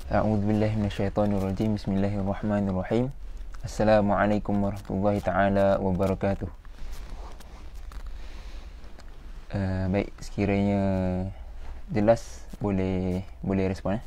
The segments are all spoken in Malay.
A'udzubillahi minasyaitonirrajim. Bismillahirrahmanirrahim. Assalamualaikum warahmatullahi taala wabarakatuh. Baik, sekiranya jelas boleh respon.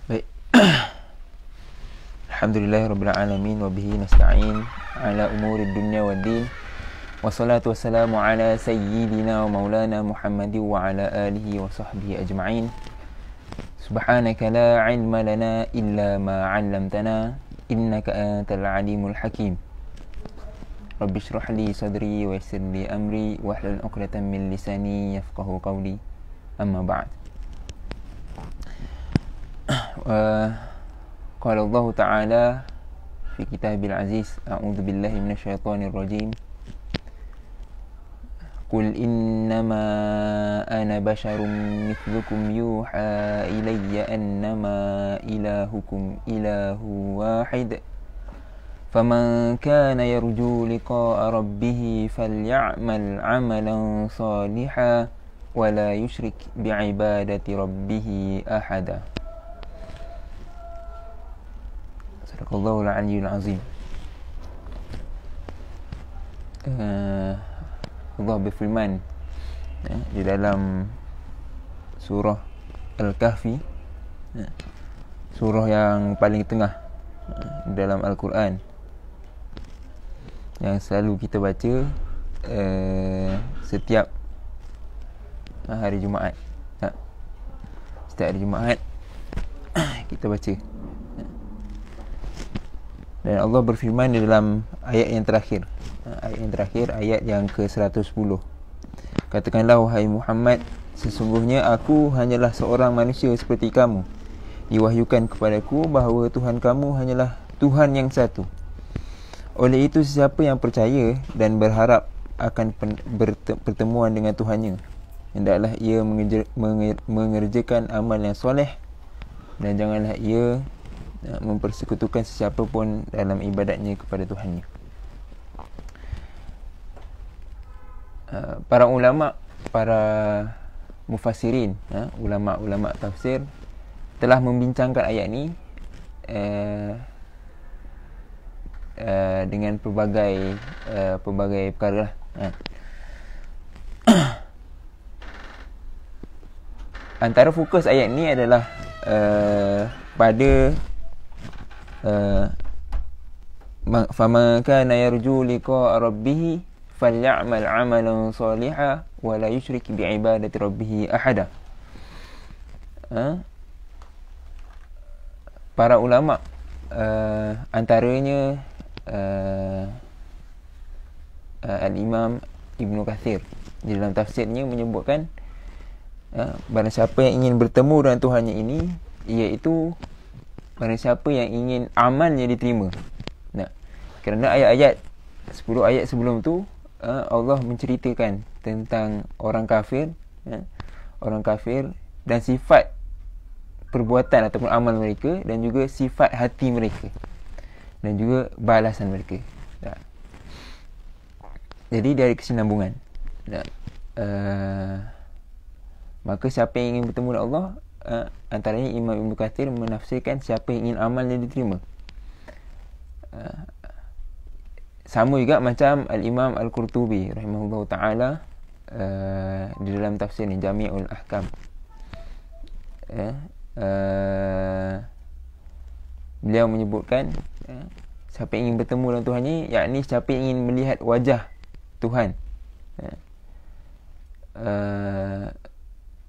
Baik. Alhamdulillahirabbil alamin wa bihi nasta'in ala umurid dunya waddin. Wassalatu wassalamu ala sayyidina wa maulana Muhammadin wa ala alihi wa sahbihi ajma'in. Subhanaka la ilma lana illa ma 'allamtana innaka antal alimul hakim. Rabbi shrah li sadri wa yassir li amri wahlul 'uqdatam min lisani yafqahu qawli. Amma ba'd. Qala Allah Ta'ala fi kitabil aziz, a'udzu billahi minasyaitonir rajim. Qul innama ana basyarum mithlukum yuha ilayya annama ilahukum ilahu wahid. Faman kana yarju liqa'a rabbih faly'amal 'amalan shalihan wa la yusyrik bi'ibadati rabbih ahada. Sadaqallahul aliyyul azim. Allah berfirman di dalam surah Al-Kahfi, surah yang paling tengah dalam Al-Quran, yang selalu kita baca setiap hari Jumaat. Setiap hari Jumaat kita baca. Dan Allah berfirman di dalam ayat yang terakhir, ayat yang ke-110. Katakanlah, wahai Muhammad, sesungguhnya aku hanyalah seorang manusia seperti kamu. Diwahyukan kepadaku bahawa Tuhan kamu hanyalah Tuhan yang satu. Oleh itu, sesiapa yang percaya dan berharap akan pertemuan dengan Tuhannya, hendaklah ia mengerjakan amal yang soleh, dan janganlah ia mempersekutukan sesiapa pun dalam ibadatnya kepada Tuhannya. Para ulama, para mufassirin, ulama-ulama tafsir telah membincangkan ayat ni dengan pelbagai perkara lah. Antara fokus ayat ni adalah pada faman kana yarju liqa'a rabbih falyamal 'amalan shalihan wa la yusyrik bi'ibadati rabbih ahada. Para ulama, antaranya Al-Imam Ibnu Kathir di dalam tafsirnya menyebutkan, barang siapa yang ingin bertemu dengan Tuhannya ini, iaitu barang siapa yang ingin amalnya diterima. Kerana ayat-ayat 10 ayat sebelum tu, Allah menceritakan tentang orang kafir, dan sifat perbuatan ataupun amal mereka, dan juga sifat hati mereka, dan juga balasan mereka. Jadi dari kesinambungan, maka siapa yang ingin bertemu dengan Allah, antaranya Imam Ibn Kathir menafsirkan siapa yang ingin amalnya diterima. Sama juga macam Al-Imam Al-Qurtubi rahimahullah ta'ala di dalam tafsir ni Jami'ul Ahkam. Beliau menyebutkan siapa yang ingin bertemu dengan Tuhan ni, yakni siapa yang ingin melihat wajah Tuhan,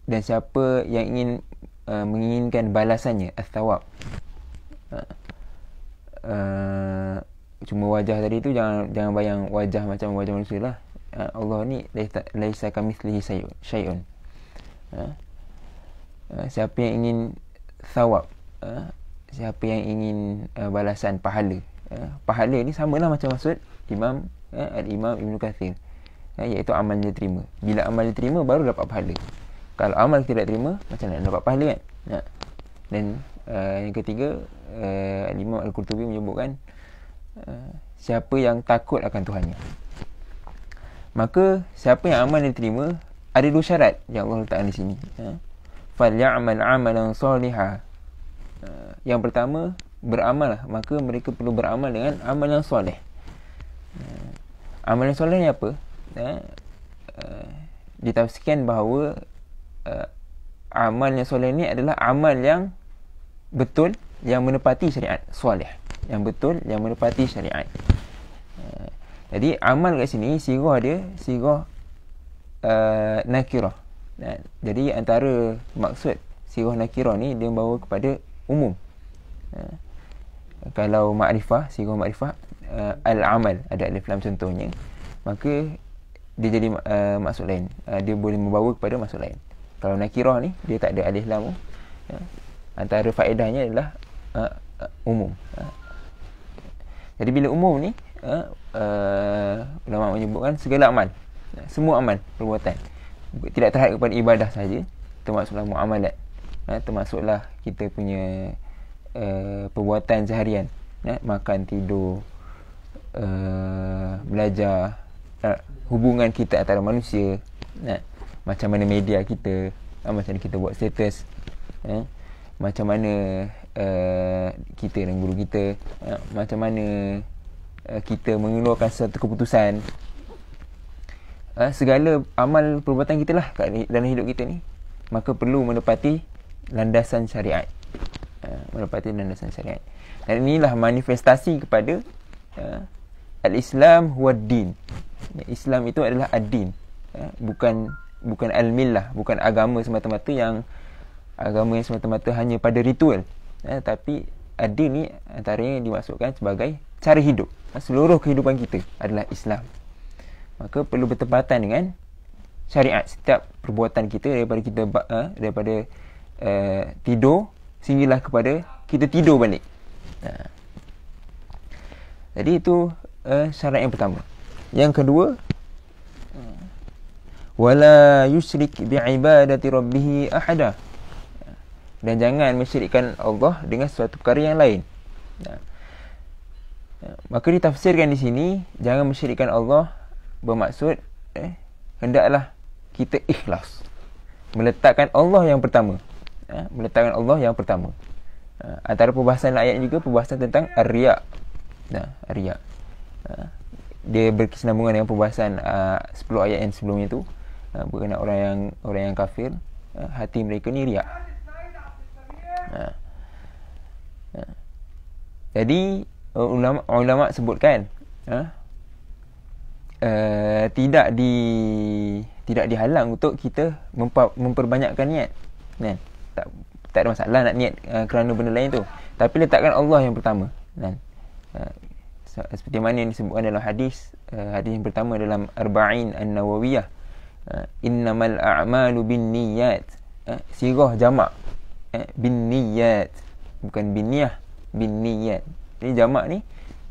dan siapa yang ingin menginginkan balasannya, as-thawab. Cuma wajah tadi tu jangan bayang wajah macam wajah manusia lah. Allah ni laisa kamitslihi syai'un. Siapa yang ingin thawab, siapa yang ingin balasan, pahala. Pahala ni samalah macam maksud Al-Imam Ibn Kathir, iaitu amal diterima. Bila amal diterima baru dapat pahala. Kalau amal tidak terima, macam mana dapat pahala kan? Dan yang ketiga, Al-Imam Al-Qurtubi menyebutkan siapa yang takut akan Tuhannya. Maka siapa yang amal diterima, ada dua syarat yang Allah letakkan di sini. Falyamal amalan salihah. Yang pertama, beramal. Maka mereka perlu beramal dengan amal yang soleh. Amal yang soleh ni apa? Ditafsirkan bahawa amal yang soleh ni adalah amal yang betul, yang menepati syariat. Soleh, yang betul, yang menepati syariat. Jadi amal kat sini sirah dia sirah nakirah. Jadi antara maksud sirah nakirah ni, dia membawa kepada umum. Kalau makrifah, sirah makrifah, al-amal, ada alif lam contohnya, maka dia jadi maksud lain. Dia boleh membawa kepada maksud lain. Kalau nakirah ni, dia tak ada alif lam. Antara faedahnya adalah umum. Jadi bila umum ni, ulama menyebutkan segala amal, semua amal perbuatan, tidak terhad kepada ibadah saja, termasuklah muamalat, termasuklah kita punya perbuatan seharian, makan, tidur, belajar, hubungan kita antara manusia, macam mana media kita, macam mana kita buat status, macam mana kita dengan guru kita, macam mana kita mengeluarkan satu keputusan. Segala amal perbuatan kita lah dalam hidup kita ni, maka perlu menepati landasan syariat. Menepati landasan syariat. Dan inilah manifestasi kepada al-Islam huwa din. Islam itu adalah ad-din, bukan al-millah, bukan agama semata-mata yang semata-mata hanya pada ritual, tapi ad-din ni antaranya dimaksudkan sebagai cara hidup. Seluruh kehidupan kita adalah Islam. Maka perlu bertepatan dengan syariat. Setiap perbuatan kita, daripada tidur sehinggalah kepada kita tidur balik. Jadi itu syarat yang pertama. Yang kedua, wala yusyrik bi'ibadati rabbih ahada. Dan jangan mensyirikkan Allah dengan suatu perkara yang lain. Maka ditafsirkan di sini, jangan mensyirikkan Allah bermaksud hendaklah kita ikhlas, meletakkan Allah yang pertama. Meletakkan Allah yang pertama. Antara perbahasan ayat juga perbahasan tentang ar-riya. Ar-riya. Dia berkesinambungan dengan perbahasan 10 ayat yang sebelumnya tu, berkenaan orang yang kafir, hati mereka ni riya. Jadi ulama sebutkan tidak dihalang untuk kita memperbanyakkan niat. Tak ada masalah nak niat kerana benda lain tu, tapi letakkan Allah yang pertama. Seperti mana yang disebutkan dalam hadis yang pertama dalam Arba'in An-Nawawiyah, innamal a'malu binniyat, sirah jamak, binniyat, bukan binniyah, binniyat. Jadi jamak ni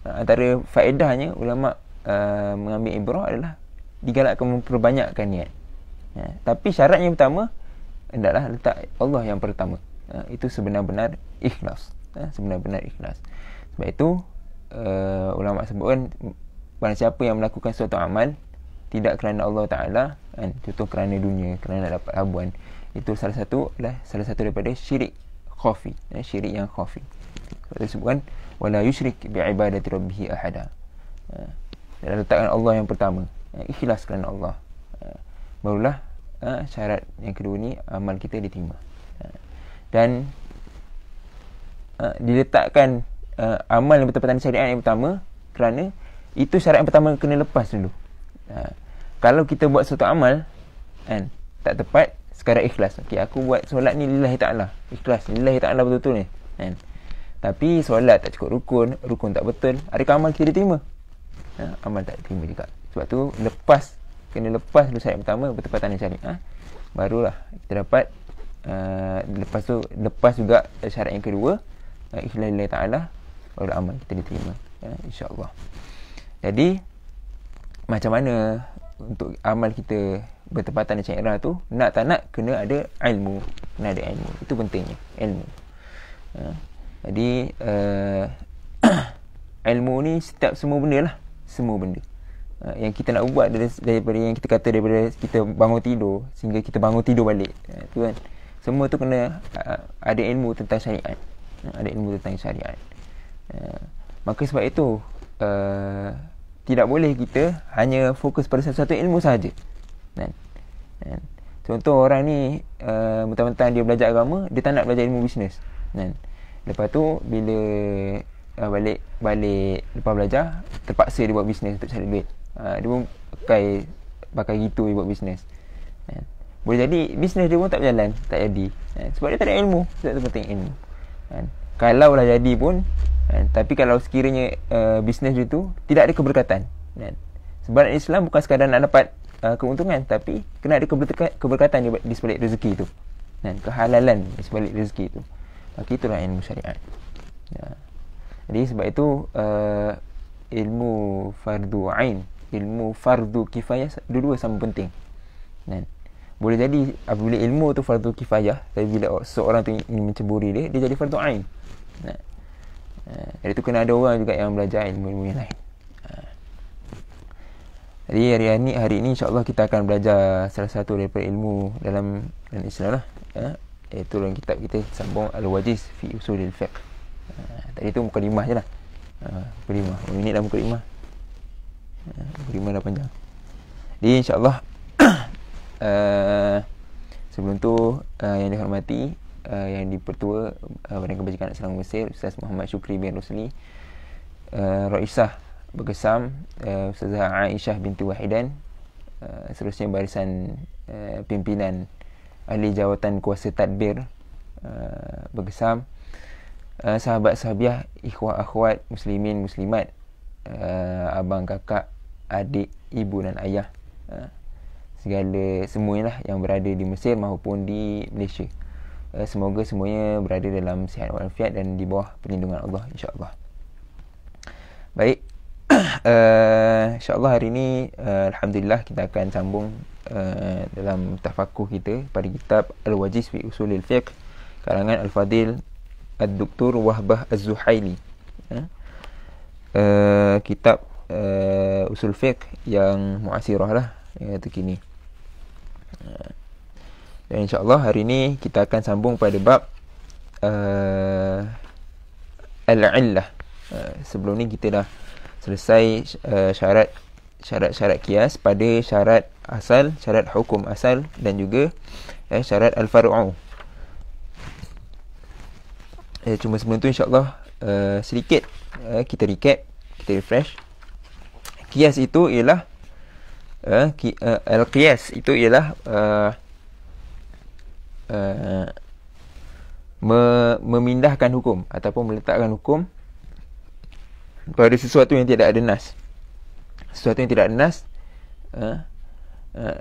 antara faedahnya ulama mengambil ibrah adalah digalakkan memperbanyakkan niat. Tapi syarat yang pertama hendaklah letak Allah yang pertama. Itu sebenar-benar ikhlas. Sebenar-benar ikhlas. Sebab itu ulama sebutkan, barang siapa yang melakukan suatu amal tidak kerana Allah Ta'ala, kan? Contoh kerana dunia, kerana nak dapat habuan, itu salah satu daripada syirik khafi, syirik yang khafi. Sebab disebutkan wala yusyrik bi'ibadati rabbih ahada. Dan letakkan Allah yang pertama, ikhlas kerana Allah. Barulah syarat yang kedua ni amal kita diterima. Dan diletakkan amal yang bertepatan syariat yang pertama kerana itu syarat yang pertama kena lepas dulu. Kalau kita buat satu amal kan tak tepat, sekadar ikhlas, okey aku buat solat ni lillahi ta'ala, ikhlas lillahi ta'ala betul-betul ni kan, tapi solat tak cukup rukun tak betul, adakah amal kita diterima? Amal tak diterima juga. Sebab tu kena lepas dulu syarat yang pertama bertepatan dengan syariat, barulah kita dapat lepas juga syarat yang kedua, ikhlas lillahi ta'ala, baru amal kita diterima, insya-Allah. Jadi macam mana untuk amal kita bertepatan dengan syariat tu, nak tak nak kena ada ilmu, itu pentingnya ilmu. Jadi ilmu ni semua benda yang kita nak buat daripada yang kita kata daripada kita bangun tidur sehingga kita bangun tidur balik, tu kan, semua tu kena ada ilmu tentang syariat, maka sebab itu tidak boleh kita hanya fokus pada satu ilmu sahaja. Contoh orang ni mentang-mentang dia belajar agama, dia tak nak belajar ilmu bisnes. Lepas tu bila balik lepas belajar, terpaksa dia buat bisnes untuk cari duit. Dia pun pakai gitu dia buat bisnes. Boleh jadi bisnes dia pun tak berjalan, tak jadi. Sebab dia tak ada ilmu. Sebab tu penting ilmu. Kalau lah jadi pun, tapi kalau sekiranya bisnes dia tu tidak ada keberkatan, sebab Islam bukan sekadar nak dapat keuntungan, tapi kena ada keberkatan di sebalik rezeki tu, kehalalan di sebalik rezeki tu. Maka itulah ilmu syariat. Jadi sebab itu ilmu fardu ain, ilmu fardu kifayah, dua-dua sama penting. Boleh jadi apabila ilmu tu fardu kifayah, tapi bila seorang tu ingin menceburi dia jadi fardu ain. Jadi tu kena ada orang juga yang belajar ilmu-ilmu yang lain. Jadi hari ini insya-Allah kita akan belajar salah satu daripada ilmu dalam Islam lah, iaitu dalam kitab kita sambung Al-Wajiz fi Usulil Fiqh. Tadi tu mukadimah je lah. Mukadimah, minit dah mukadimah. Mukadimah dah panjang. Jadi insya-Allah sebelum tu yang dihormati yang dipertua Badan Kebajikan Islam Mesir, Ustaz Muhammad Syukri bin Rusli, Raisah Bergesam, Ustazah Aisyah binti Wahidan, seterusnya barisan pimpinan ahli jawatan kuasa tadbir Bergesam, sahabat-sahabiah, ikhwah akhwat, muslimin muslimat, abang kakak, adik, ibu dan ayah, semuanya lah yang berada di Mesir maupun di Malaysia. Semoga semuanya berada dalam sihat walafiat dan di bawah perlindungan Allah, insya-Allah. Baik, insya-Allah hari ini alhamdulillah kita akan sambung dalam tafakuh kita pada kitab Al-Wajiz fi Usulil Fiqh karangan Al-Fadil Ad-Doktor Wahbah Az-Zuhaili. Kitab usul fiqh yang muasirah lah, yang terkini. Dan insya-Allah hari ini kita akan sambung pada bab al-illah. Sebelum ni kita dah selesai syarat qiyas pada syarat asal, syarat hukum asal dan juga syarat al-far'u. Cuma sebelum tu insya-Allah sedikit kita recap, kita refresh. Qiyas itu ialah al-qiyas itu ialah memindahkan hukum ataupun meletakkan hukum pada sesuatu yang tidak ada nas. Sesuatu yang tidak ada nas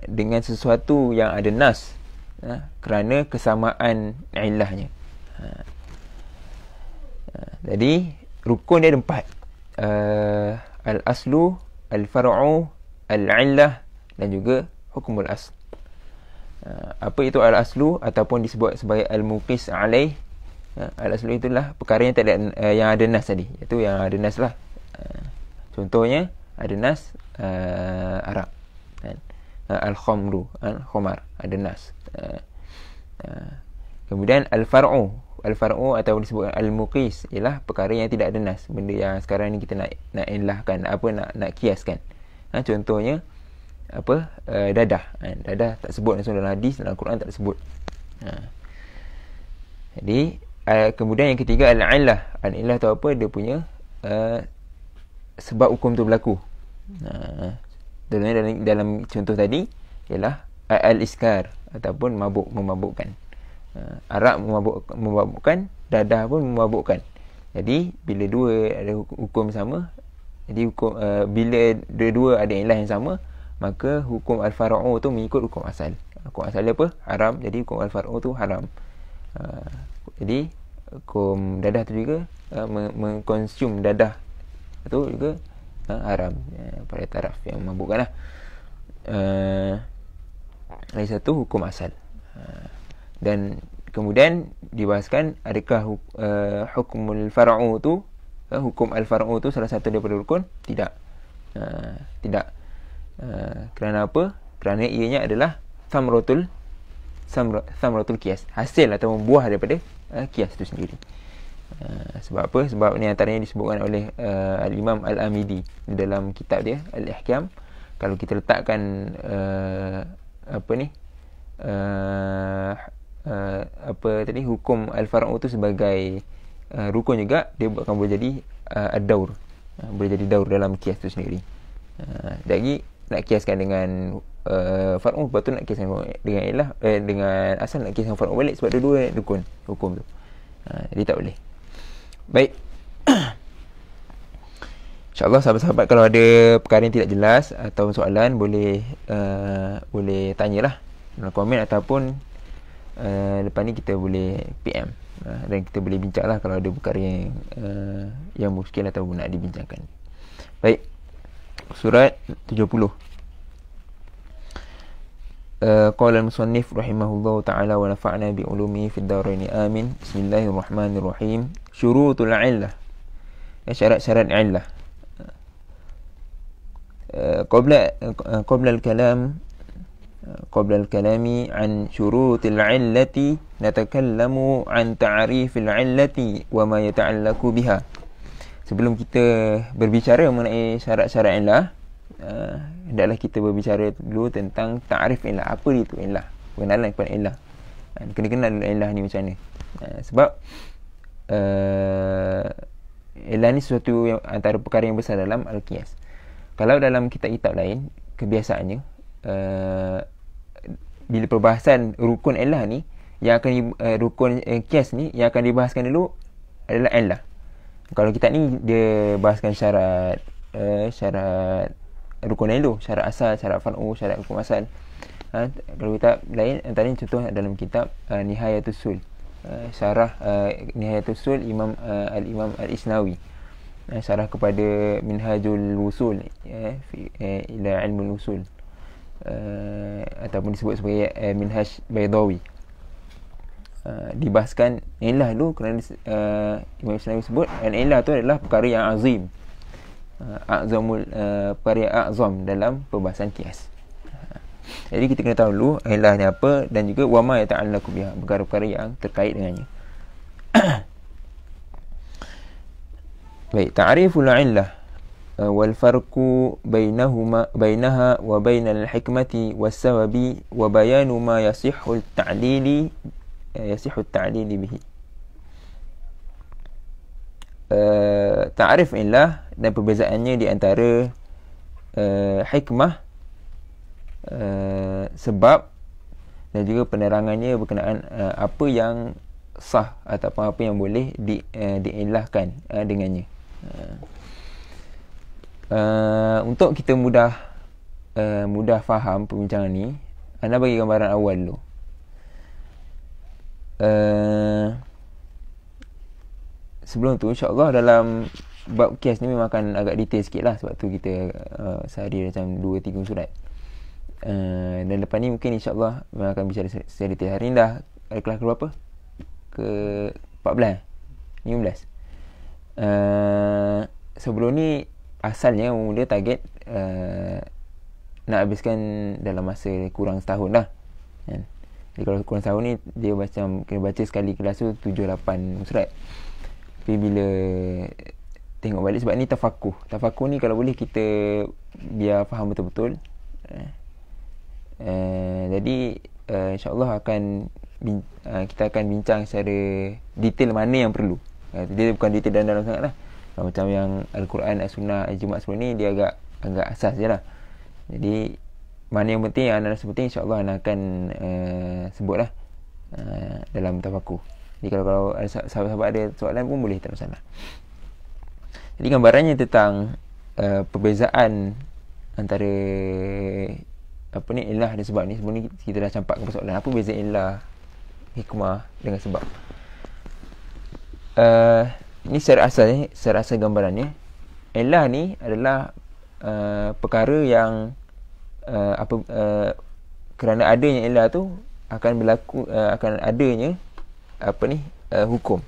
dengan sesuatu yang ada nas kerana kesamaan ilahnya. Jadi rukun dia ada 4. Al-aslu, al-far'u, al-illah dan juga hukumul asl. Apa itu al-aslu ataupun disebut sebagai al-muqis alaih? Al-aslu itulah perkara yang tak ada, yang ada nas tadi. Itu yang ada nas lah. Contohnya ada nas Arab. al-khamru, khamar, ada nas. Kemudian al-far'u atau disebut al-muqis ialah perkara yang tidak ada nas, benda yang sekarang ni kita nak ilahkan, nak kiaskan. Contohnya dadah. Dadah tak sebut langsung dalam hadis, dalam Quran tak sebut. Jadi kemudian yang ketiga al-illah. Al-illah tu apa? Dia punya sebab hukum tu berlaku. Dalam contoh tadi ialah al-iskar ataupun memabukkan. Arak memabukkan, dadah pun memabukkan. Jadi bila dua ada hukum sama, jadi hukum bila dua-dua ada ilah yang sama, maka hukum al-far'u tu mengikut hukum asal. Hukum asal dia apa? Haram. Jadi hukum al-far'u tu haram. Jadi hukum dadah tu juga mengkonsum dadah tu juga haram pada taraf yang memabukkan lah. Lagi satu hukum asal. Dan kemudian dibahaskan adakah hukumul far'u tu, hukum al-far'u tu salah satu daripada rukun? Tidak. Kerana apa? Kerana ianya adalah samratul qiyas, hasil atau buah daripada qiyas tu sendiri. Sebab apa? Sebab ni antaranya disebutkan oleh al-Imam Al-Amidi dalam kitab dia Al-Ihkam. Kalau kita letakkan hukum al-far'u tu sebagai rukun juga, dia akan boleh jadi ad-daur, boleh jadi daur dalam qiyas tu sendiri. Jadi nak kiaskan dengan far'u, lepas tu nak kiaskan dengan ilah, dengan asal nak kiaskan far'u balik, sebab dua-dua rukun hukum tu. Jadi tak boleh. Baik. InsyaAllah sahabat-sahabat kalau ada perkara yang tidak jelas atau soalan, boleh tanyalah dalam komen, ataupun lepas ni kita boleh PM, dan kita boleh bincanglah kalau ada perkara yang muskil atau nak dibincangkan. Baik. Surat 70. Qala al-musannif rahimahullahu ta'ala wa nafa'na bi ulumihi fid darain amin. Bismillahirrahmanirrahim. Syurutul 'illah. Syarat-syarat 'illah. Qabla al-kalami an syurutil 'illati natakallamu an ta'rifil 'illati wa ma yata'allaqu biha. Sebelum kita berbicara mengenai syarat-syarat illah, hendaklah kita berbicara dulu tentang ta'rif illah. Apa itu illah? Pengenalan kepada illah. Kena kenal illah ni macam mana. Sebab illah ni sesuatu yang antara perkara yang besar dalam al-qiyas. Kalau dalam kitab-kitab lain, kebiasaannya bila perbahasan rukun illah ni, yang akan rukun qiyas ni yang akan dibahaskan dulu adalah illah. Kalau kitab ni dia bahaskan syarat rukun lain dulu, syarat asal, syarat far'u, syarat hukum asal. Kalau kitab lain, antaranya contoh dalam kitab Nihayatus Sul, syarah Nihayatus Sul al-Imam Al-Isnawi, syarah kepada Minhajul Wusul ila Ilmul Usul, ataupun disebut sebagai Minhaj Baydawi. Dibahaskan illah dulu, kerana Imam Islam sebut illah tu adalah perkara yang azim, perkara yang azam dalam perbahasan qiyas. Jadi kita kena tahu dulu illah ni apa, dan juga wama yata'allaqu biha, perkara-perkara yang terkait dengannya. Baik, ta'riful illah wal farqu bainaha wa bainal hikmati was sababi wa bayanu ma yasihhu at-ta'lili bihi. Ta'rif illah dan perbezaannya di antara hikmah, sebab, dan juga penerangannya berkenaan apa yang sah ataupun apa yang boleh diilahkan dengannya. Untuk kita mudah faham perbincangan ni, anda bagi gambaran awal dulu. Sebelum tu, insyaAllah dalam bab qiyas ni memang akan agak detail sikit lah, sebab tu kita sehari macam 2-3 surat. Dan lepas ni mungkin insyaAllah memang akan bicara secara detail. Hari ni dah kelas ke berapa? Ke 14? 15? Sebelum ni asalnya mula target 6 nak habiskan dalam masa kurang setahun lah kan. Jadi kalau kurang setahun ni dia macam kena baca sekali kelas tu 7-8 surat. Tapi bila tengok balik, sebab ni tafakuh ni kalau boleh kita biar faham betul-betul. Jadi insyaAllah kita akan bincang secara detail mana yang perlu. Dia bukan detail dalam sangat lah. Macam yang Al-Quran, As-Sunnah, Al-Jumat sebelum ni dia agak asas je lah. Jadi mana yang penting, yang anda rasa penting, insyaAllah anda akan sebut lah dalam tafakuh. Jadi kalau ada sahabat-sahabat ada soalan pun boleh, tak masalah. Jadi gambarannya tentang perbezaan antara illah dan sebab ni. Sebelum ni kita dah campak ke persoalan apa beza illah, hikmah dengan sebab. Ini secara asal gambarannya, illah ni adalah perkara yang kerana adanya illah tu akan berlaku, akan adanya hukum.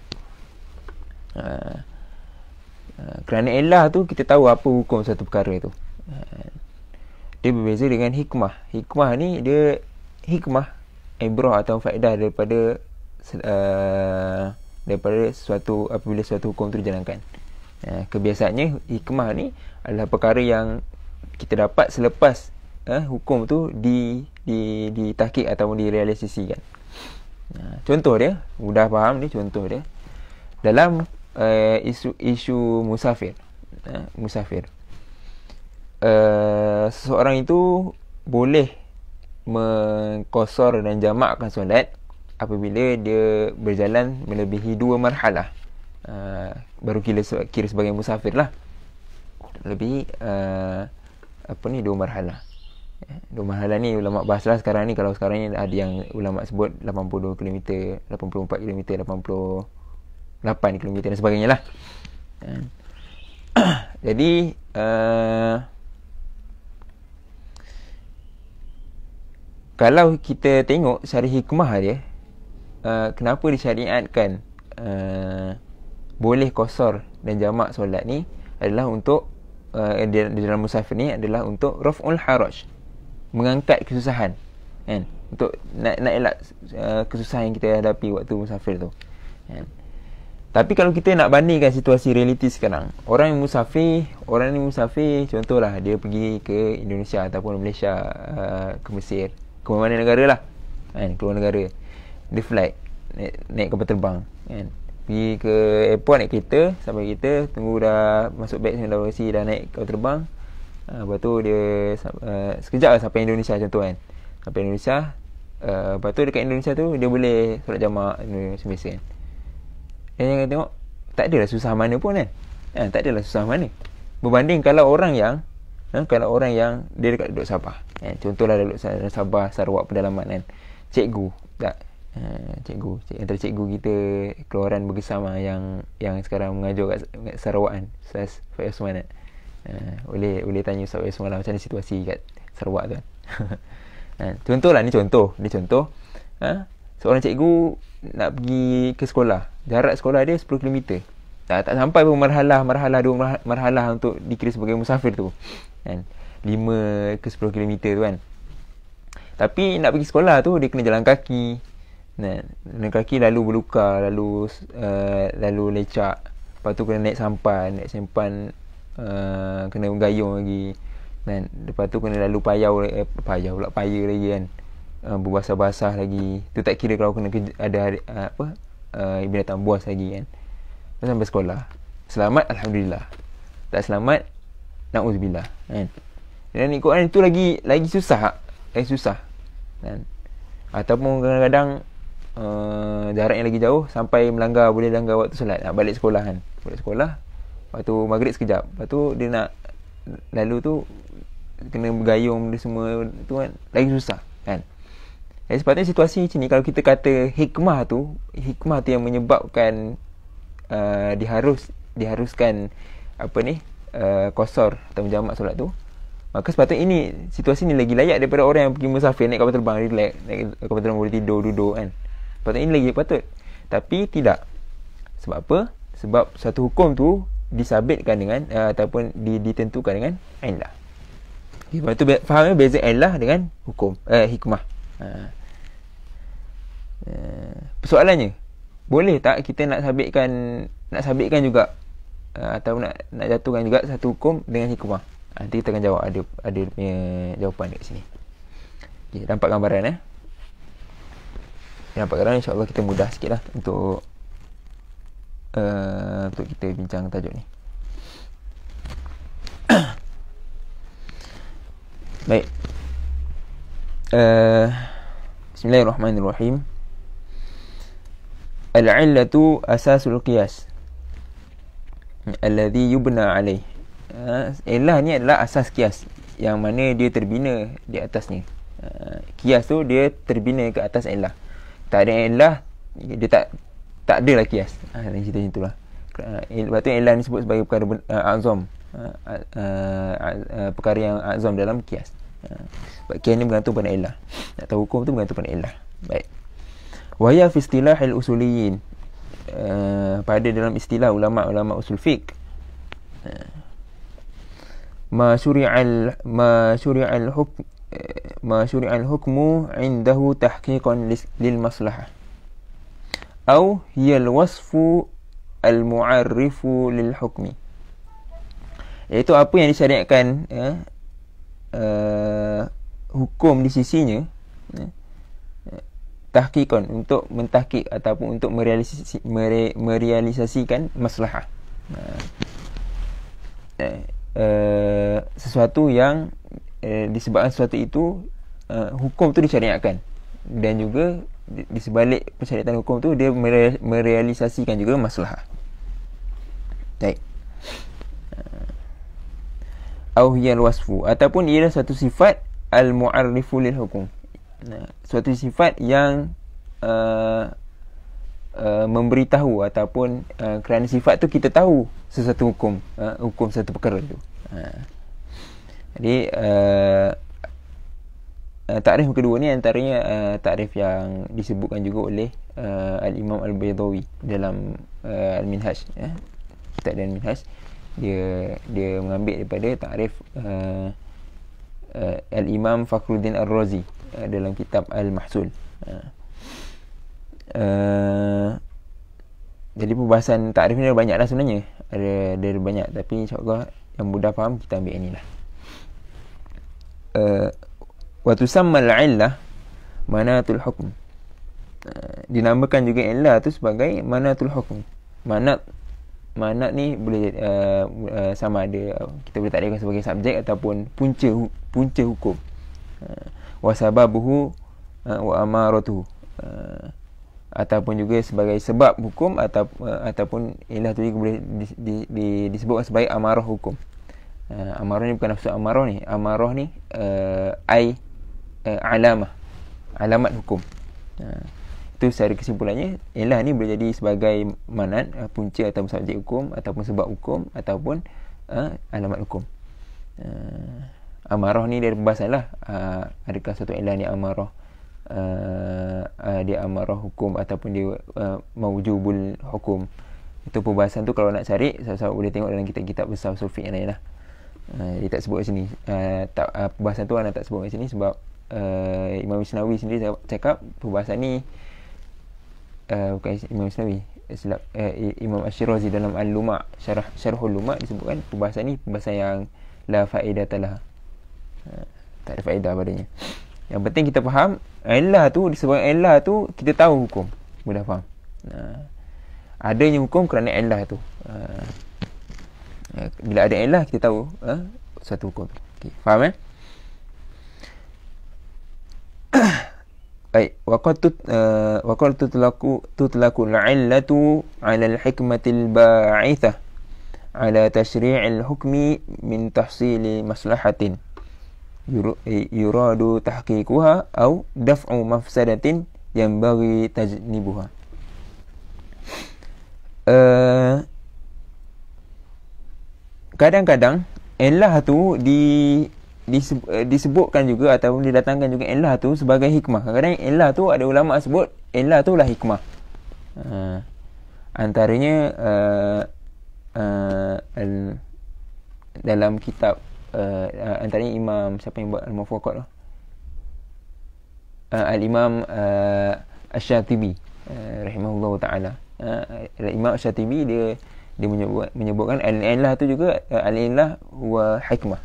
Kerana illah tu kita tahu apa hukum satu perkara tu. Dia berbeza dengan hikmah. Hikmah ni dia ibrah atau faedah daripada suatu, apabila suatu hukum tu dijalankan. Kebiasaannya hikmah ni adalah perkara yang kita dapat selepas hukum tu ditahqiq ataupun direalisasikan. Contoh dia, mudah faham ni contoh dia. Dalam isu musafir. Seseorang itu boleh mengqasar dan jamakkan solat apabila dia berjalan melebihi 2 marhalah. Baru kira sebagai musafir lah. Lebih 2 marhalah. 2 marhalah ni ulama bahas lah sekarang ni. Kalau sekarang ni ada yang ulama sebut 82 km, 84 km, 88 km dan sebagainya lah. Jadi kalau kita tengok secara hikmah dia, kenapa disyariatkan boleh qasar dan jamak solat ni adalah untuk di dalam musafir ni adalah untuk raf'ul haraj, mengangkat kesusahan kan, untuk nak elak kesusahan yang kita hadapi waktu musafir tu kan. Tapi kalau kita nak bandingkan situasi realiti sekarang, orang ni musafir contohlah dia pergi ke Indonesia ataupun Malaysia, ke Mesir, ke mana negara lah kan, keluar negara, dia flight, naik kapal terbang kan, pergi ke airport naik kereta, sampai kita tunggu dah masuk beg dah bersih, dah naik kapal terbang. Lepas tu dia sekejap lah sampai Indonesia contoh kan, sampai Indonesia. Lepas tu dekat Indonesia tu dia boleh solat jamak semestinya kan. Dan jangan tengok tak adalah susah mana pun kan, tak adalah susah mana berbanding kalau orang yang dia dekat duduk Sabah kan. Contohlah duduk Sabah, Sarawak pedalaman kan, cikgu antara cikgu kita keluaran bergesama yang sekarang mengajar kat Sarawak kan, Ustaz Faiz Osman kan. Boleh tanya Ustaz Faiz Osman lah macam mana situasi kat Sarawak tu kan. Contohlah ni contoh seorang cikgu nak pergi ke sekolah, jarak sekolah dia 10 km. Tak sampai pun marhalah 2 marhalah untuk dikira sebagai musafir tu kan, 5 ke 10 km tu kan. Tapi nak pergi sekolah tu dia kena jalan kaki. Jalan kaki lalu berluka, lalu lecak. Lepas tu kena naik sampan, kena gayung lagi. Dan lepas tu kena lalu payah lagi kan. Berbasah-basah lagi. Tu tak kira kalau kena ada binatang buas lagi kan. Sampai sekolah selamat, alhamdulillah. Tak selamat, na'udzubillah kan. Dan ikut kan itu lagi susah kan. Ataupun kadang-kadang jarak yang lagi jauh sampai boleh langgar waktu solat, nak balik sekolah kan. Balik sekolah, lepas tu maghrib sekejap, lepas tu dia nak lalu tu kena bergayung dia semua tu kan, lagi susah kan. Jadi sepatutnya situasi macam ni, kalau kita kata hikmah tu yang menyebabkan diharuskan qasar atau jamak solat tu, maka sepatutnya situasi ni lagi layak daripada orang yang pergi musafir naik kapal terbang, relax, naik kapal terbang boleh tidur, duduk kan. Sepatutnya ini lagi patut. Tapi tidak. Sebab apa? Sebab satu hukum tu disabitkan dengan ataupun ditentukan dengan illah. Lepas tu fahamnya beza illah dengan hukum hikmah. Persoalannya, boleh tak kita nak sabitkan juga atau nak jatuhkan juga satu hukum dengan hikmah? Nanti kita akan jawab, ada punya jawapan dekat sini. Okay, nampak gambaran nampak gambaran, insya-Allah kita mudah sikitlah untuk kita bincang tajuk ni. Baik. Bismillahirrahmanirrahim. Al-'illatu asasul qiyas alladhi yubna alaih. Illah ni adalah asas qiyas yang mana dia terbina di atasnya. Qiyas tu dia terbina ke atas illah. Tak ada illah, dia tak adalah qiyas. Dalam cerita itulah. Lepas tu illah ni sebut sebagai perkara azam. Perkara yang azam dalam qiyas. Sebab qiyas ni bergantung pada illah. Nak tahu hukum tu bergantung pada illah. Baik. Wa ya fi istilahil usuliyin. Pada dalam istilah ulama-ulama usul fiqh, ma syuri'al hukmu indahu tahqiqan lil maslahah aw hiya al wasfu al mu'arrifu lil hukmi. Iaitu apa yang disyariatkan hukum di sisinya, tahqiqan, untuk mentahqiq ataupun untuk merealisasikan maslahah. Sesuatu yang disebabkan sesuatu itu hukum tu disyariatkan, dan juga di sebalik pensyariatan hukum tu dia merealisasikan juga maslahah. Baik. Au hiyal wasfu, ataupun ialah suatu sifat al-mu'arrifu lil hukum. Suatu sifat yang memberitahu, ataupun kerana sifat tu kita tahu sesuatu hukum, hukum satu perkara tu. Jadi takrif kedua ni antaranya takrif yang disebutkan juga oleh Al-Imam Al-Baydawi dalam Al-Minhaj, kitab Al-Minhaj. Dia mengambil daripada takrif Al-Imam Fakhruddin Ar-Razi dalam kitab Al-Mahsul. Jadi perbahasan takrif ni banyak lah sebenarnya, ada banyak, tapi insyaAllah yang mudah faham kita ambil inilah. Wa tusammal illah manatul hukm. Dinamakan juga illah tu sebagai manatul hukm. Manat ni boleh sama ada kita boleh takdirkan sebagai subjek ataupun punca hukum. Wa sababuhu wa amaratuhu, ataupun juga sebagai sebab hukum, ataupun illah tu juga boleh disebutkan sebagai amarah hukum. Amarah ni bukan nafsu amarah ni. Amarah ni alamat hukum. Itu secara kesimpulannya, illah ni boleh jadi sebagai manat, punca atau subjek hukum, ataupun sebab hukum, ataupun alamat hukum. Amarah ni dari pembahasan lah, adakah satu illah ni amarah, dia amarah hukum ataupun dia mawjubul hukum. Itu perbahasan tu kalau nak cari, sahabat boleh tengok dalam kitab-kitab besar usul fiqh yang lain lah. Dia tak sebut kat sini. Perbahasan tu anak tak sebut kat sini sebab Imam Isnawi sendiri cakap perbahasan ni, bukan Imam Isnawi, Imam Ash-Shirazi dalam Al-Luma', Syarhul Luma' disebutkan perbahasan ni perbahasan yang la faedatalah, tak ada faedah padanya. Yang penting kita faham illah tu, disebabkan illah tu kita tahu hukum, mudah faham. Adanya hukum kerana illah tu. Bila ada illah kita tahu satu hukum tu. Okay, faham Baik, waqad tutlaku al-'illatu 'ala al-hikmatil ba'ithah 'ala tashri'il hukmi min tahsili maslahatin yuradu tahqiquha aw daf'u mafsadatin yanbaghi tajnibuha. Kadang-kadang illah tu disebutkan juga ataupun didatangkan juga illah tu sebagai hikmah. Kadang-kadang illah tu ada ulama sebut illah tu lah hikmah. Antaranya dalam kitab antaranya Imam, siapa yang buat Al-Muwafaqat tu, Al-Imam Asy-Syatibi rahimahullah taala. Al-Imam Asy-Syatibi dia menyebutkan al-ilah tu juga al-ilah wa hikmah.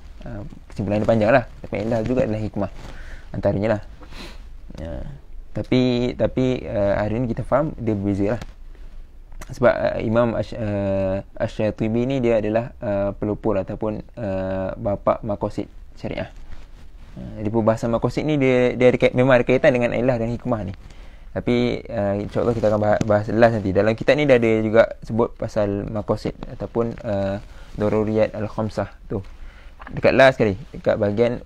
Kesimpulan dia panjang lah, tapi ilah juga adalah hikmah antaranya lah. Tapi hari ni kita faham dia berbeza lah. Sebab Imam Asy-Syatibi ni dia adalah pelopor ataupun bapa maqasid syariah. Jadi perbahasan maqasid ni dia memang ada kaitan dengan ilah dan hikmah ni. Tapi insya-Allah kita akan bahas last nanti. Dalam kitab ni dah ada juga sebut pasal maqasid ataupun daruriyat al-khamsah tu. Dekat last sekali, dekat bahagian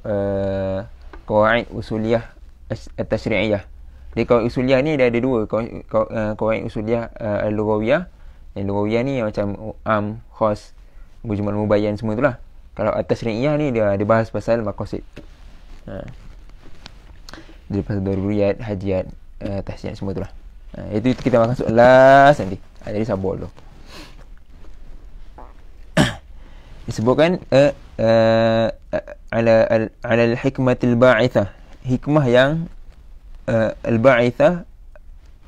qawaid usuliyah at-tasyri'iyah. Jadi qawaid usuliyah ni dia ada dua, qawaid usuliyah al-lughawiyah. Yang lughawiyah ni yang macam am, khas, mujmal, mubayyan semua itulah. Kalau at-tasyri'iyah ni dia bahas pasal maqasid. Dia pasal daruriyat, hajiyat, tahsiyat semua itulah. Itu kita masuk last nanti. Jadi sabar dulu. Disebutkan ala al-hikmatil ba'ithah, hikmah yang al-ba'ithah,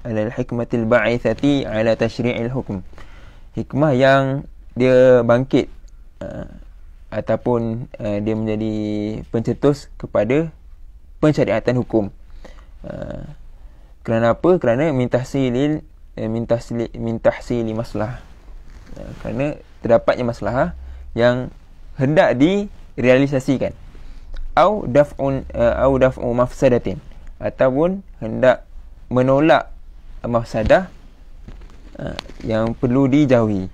ala al-hikmatil ba'ithati ala tasyri'il hukm, hikmah yang dia bangkit ataupun dia menjadi pencetus kepada pensyariatan hukum. Kerana apa? Kerana min tahsili maslahah. Kerana terdapatnya maslahah yang hendak direalisasikan, au daf'u mafsadatin, ataupun hendak menolak mafsadah yang perlu dijauhi.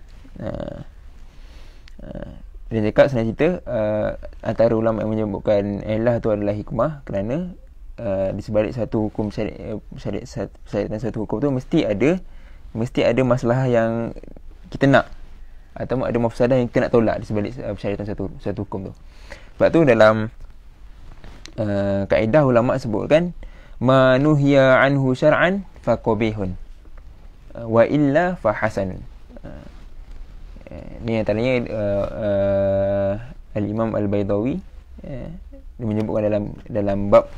Dan cakap senang cerita, antara ulama yang menyebutkan ilah tu adalah hikmah kerana di sebalik satu hukum syariat satu hukum tu mesti ada masalah yang kita nak, atau ada mafsadah yang kita nak tolak di sebalik syariatan satu hukum tu. Sebab tu dalam kaedah ulama sebutkan manuhiya anhu syar'an faqabihun wa illa fa hasan. Ni antaranya al-Imam Al-Baydawi dia menyebutkan dalam bab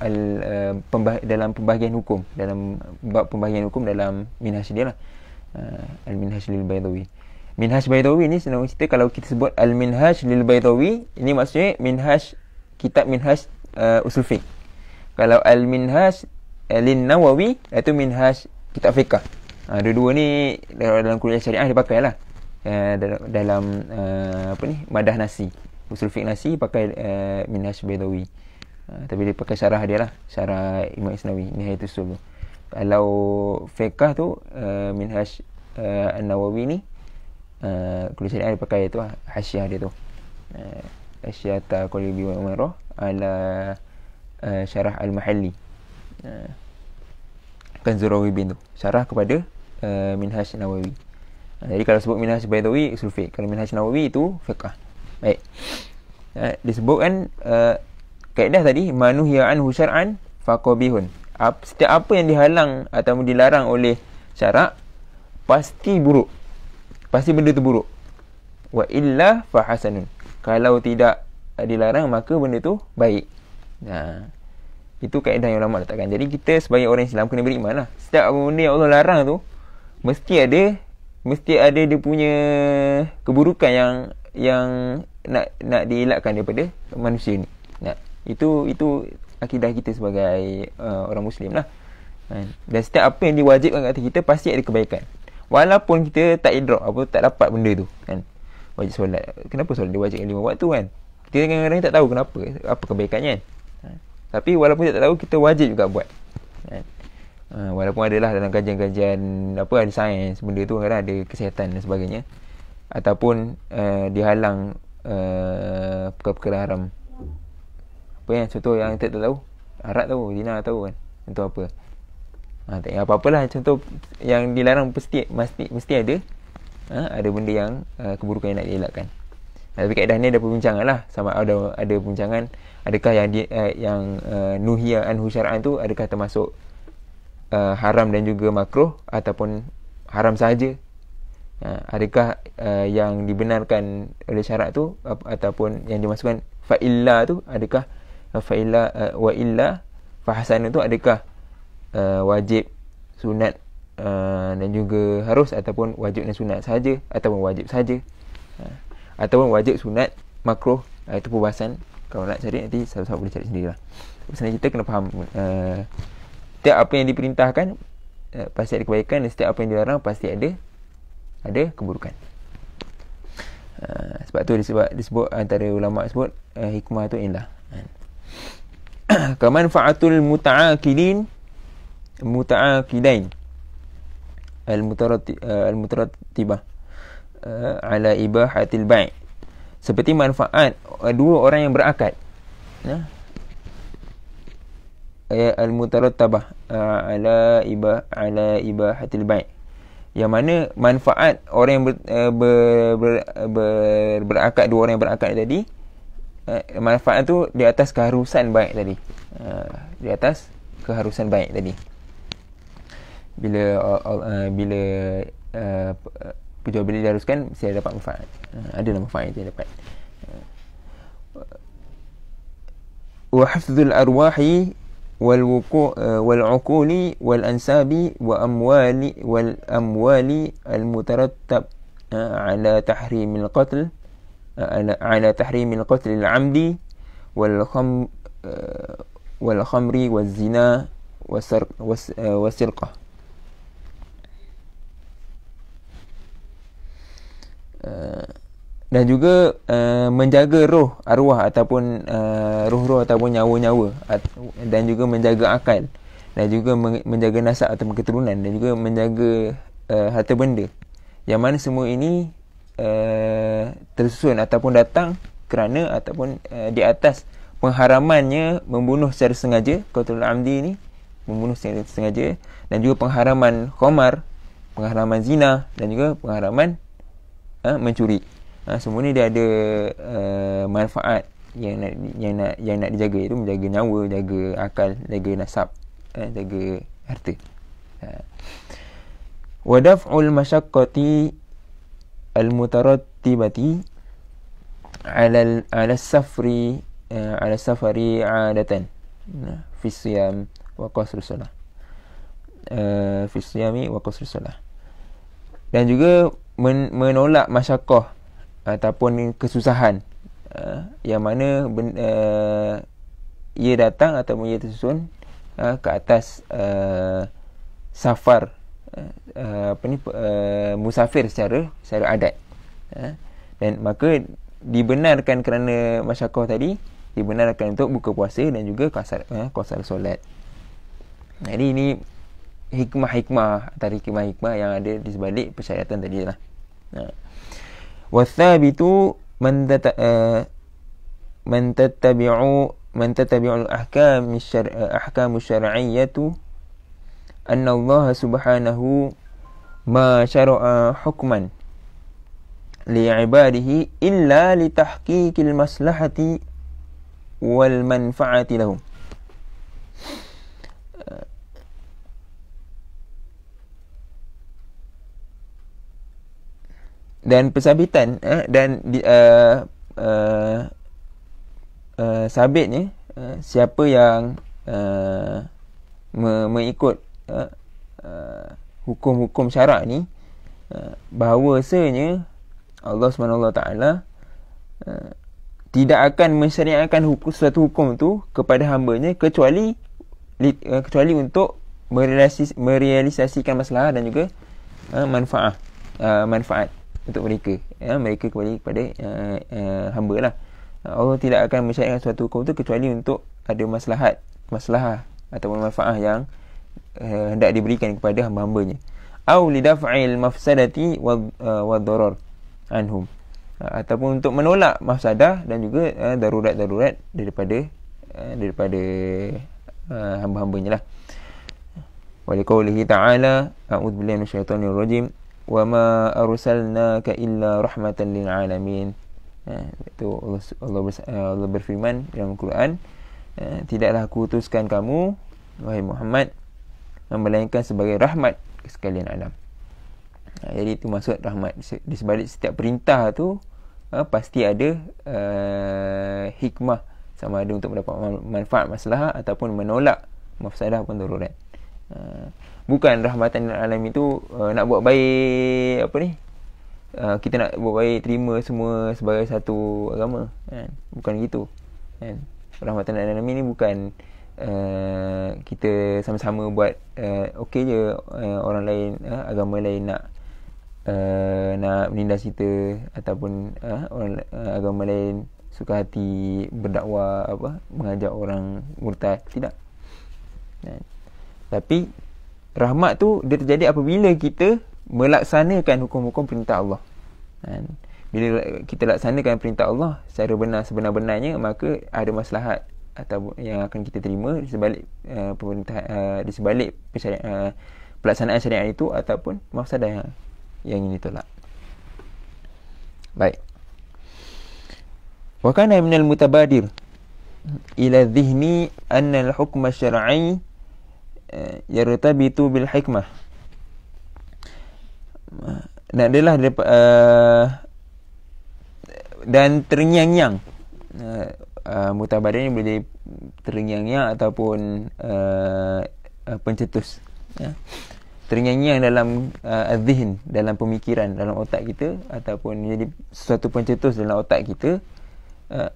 dalam pembahagian hukum, dalam bab pembahagian hukum dalam minhaj dia lah, al-Minhaj lil Baydawi. Minhaj Baydawi ni senang cerita, kalau kita sebut al-Minhaj lil Baydawi, ini maksudnya kitab minhaj usul fiqh. Kalau al-Minhaj lin Nawawi, itu minhaj kitab fiqh. Dua-dua ni dalam kuliah syariah dipakai lah. Dalam madah nasi, usul fiqh nasi pakai Minhaj Baydawi. Tapi dia pakai syarah dia lah, syarah Imam Isnawi, Nihayatul Usul. Kalau fiqh tu Minhaj An-Nawawi ni, kuliah syariah dia pakai tu lah, hasyiah dia tu, Asyiata Qalibi wa Umarah ala syarah Al-Mahalli, Kanzurawi bin tu, syarah kepada Minhaj Nawawi. Jadi kalau sebut Minhaj Baydawi usul fiqh, kalau Minhaj Nawawi itu fiqh. Baik. Disebutkan kaedah tadi manuhiya anhu syar'an faqabihun. Setiap apa yang dihalang atau dilarang oleh syarak pasti buruk. Pasti benda tu buruk. Wa illa fa hasanun. Kalau tidak dilarang maka benda tu baik. Itu kaedah yang ulama letakkan. Jadi kita sebagai orang Islam kena beriman lah. Setiap benda yang Allah larang tu mesti ada dia punya keburukan yang nak dielakkan daripada manusia ni. Itu akidah kita sebagai orang Muslim lah. Dan setiap apa yang diwajibkan kat kita pasti ada kebaikan. Walaupun kita tak idrak, tak dapat benda tu kan. Wajib solat. Kenapa solat diwajibkan 5 waktu kan? Kita kadang-kadang tak tahu kenapa, apa kebaikannya kan. Tapi walaupun kita tak tahu, kita wajib juga buat kan. Walaupun adalah dalam kajian-kajian ada sains, benda tu kadang ada kesihatan dan sebagainya, ataupun dihalang perkara-perkara haram. Apa yang contoh yang kita tak tahu, arak tahu, zina tahu kan, contoh apa. Tak ingat apa-apalah. Contoh yang dilarang mesti ada benda yang keburukan yang nak dielakkan. Tapi kaedah ni ada perbincangan lah, sama ada perbincangan adakah yang nuhiya anhu syar'an tu adakah termasuk haram dan juga makruh ataupun haram saja. Adakah yang dibenarkan oleh syarak tu ataupun yang dimasukkan fa illa tu adakah fa illa wa illa fa hasan tu adakah wajib, sunat dan juga harus, ataupun wajib dan sunat saja, ataupun wajib saja, ataupun wajib, sunat, makruh. Itu perbahasan. Kalau nak cari nanti sahabat boleh cari sendirilah. Sebenarnya kita kena faham setiap apa yang diperintahkan pasti ada kebaikan, dan setiap apa yang dilarang pasti ada keburukan. Sebab tu disebut antara ulama sebut hikmah tu ialah kamanfaatul muta'akidain al-mutarattibah ala ibahatil bai', seperti manfaat dua orang yang berakad, al-mutarattabah ala ibahatil bai', yang mana manfaat orang yang berakad, dua orang yang berakad tadi, manfaat tu di atas keharusan baik tadi, di atas keharusan baik tadi. Bila perjual beli diharuskan, saya dapat manfaat, adalah manfaat yang saya dapat. Wa hafdzul arwahi wal uquli wal ansabi wa amwali al mutarattab ala tahrimil qatl al amdi wal khamri wal zina wasirqah. Dan juga menjaga roh, arwah ataupun roh-roh ataupun nyawa-nyawa, dan juga menjaga akal, dan juga menjaga nasab ataupun keturunan, dan juga menjaga harta benda, yang mana semua ini tersusun ataupun datang kerana ataupun di atas pengharamannya membunuh secara sengaja, qatlul amdi ini membunuh secara sengaja, dan juga pengharaman khamar, pengharaman zina, dan juga pengharaman mencuri. Semua ni dia ada manfaat yang nak dijaga, iaitu menjaga nyawa, jaga akal, jaga nasab, jaga harta. Wa daf'ul masyaqqati al-mutarattibati ala safari 'adatan fi siyam wa qasr salah, fi siyami wa qasr salah, dan juga menolak masyaqqah ataupun kesusahan yang mana ia datang ataupun ia tersusun ke atas safar, musafir secara adat, dan maka dibenarkan kerana masyaqqah tadi, dibenarkan untuk buka puasa dan juga qasar solat. Jadi ini hikmah antara hikmah yang ada di sebalik persyaratan tadi lah. Wathabitu man tattabi'u ahkam syar'iyyatu anna Allah subhanahu ma syara'a hukman li'ibadihi illa li tahqiqil maslahati wal manfa'ati lahum. Dan persabitan dan sabitnya siapa yang mengikut hukum-hukum syarak ni, bahawasanya Allah SWT tidak akan mensyariatkan suatu hukum tu kepada hamba-Nya kecuali untuk merealisasikan masalah dan juga manfaat untuk mereka, mereka kembali kepada hamba lah. Allah tidak akan mensyariatkan suatu hukum tu kecuali untuk ada masalah ataupun manfaat yang hendak diberikan kepada hamba-hambanya, au lidaf'il mafsadati wad-darar anhum, ataupun untuk menolak mafsadah dan juga darurat-darurat daripada hamba-hambanya lah. Wa liqaulihi ta'ala a'udzu billahi minasyaitonir rajim wa ma arsalnaka illa rahmatan lil alamin. Itu Allah berfirman dalam Al-Quran, tidaklah aku utuskan kamu wahai Muhammad melainkan sebagai rahmat ke sekalian alam. Jadi itu maksud rahmat. Di sebalik setiap perintah tu pasti ada hikmah, sama ada untuk mendapat manfaat maslahah ataupun menolak mafsadah pun darurat. Bukan rahmatan lil alamin itu nak buat baik apa ni, kita nak buat baik terima semua sebagai satu agama kan. Bukan gitu kan. Rahmatan lil alamin ni bukan kita sama-sama buat okey je orang lain agama lain nak menindas kita ataupun orang agama lain suka hati berdakwah mengajak orang murtad, tidak kan? Tapi rahmat tu dia terjadi apabila kita melaksanakan hukum-hukum perintah Allah kan? Bila kita laksanakan perintah Allah secara benar sebenar-benarnya, maka ada maslahat atau yang akan kita terima di sebalik di sebalik pelaksanaan syariat itu ataupun mafsadah yang ini tolak. Baik. Wa kana minal mutabadir ila dhihni anna al-hukm asy-syar'i yartabitu bil hikmah. Dan adalah dan terngiang-ngiang, mutabadir ni boleh jadi terngiang-ngiang ataupun pencetus ya. Terngiang-ngiang dalam az-zihn, dalam pemikiran, dalam otak kita, ataupun jadi sesuatu pencetus dalam otak kita,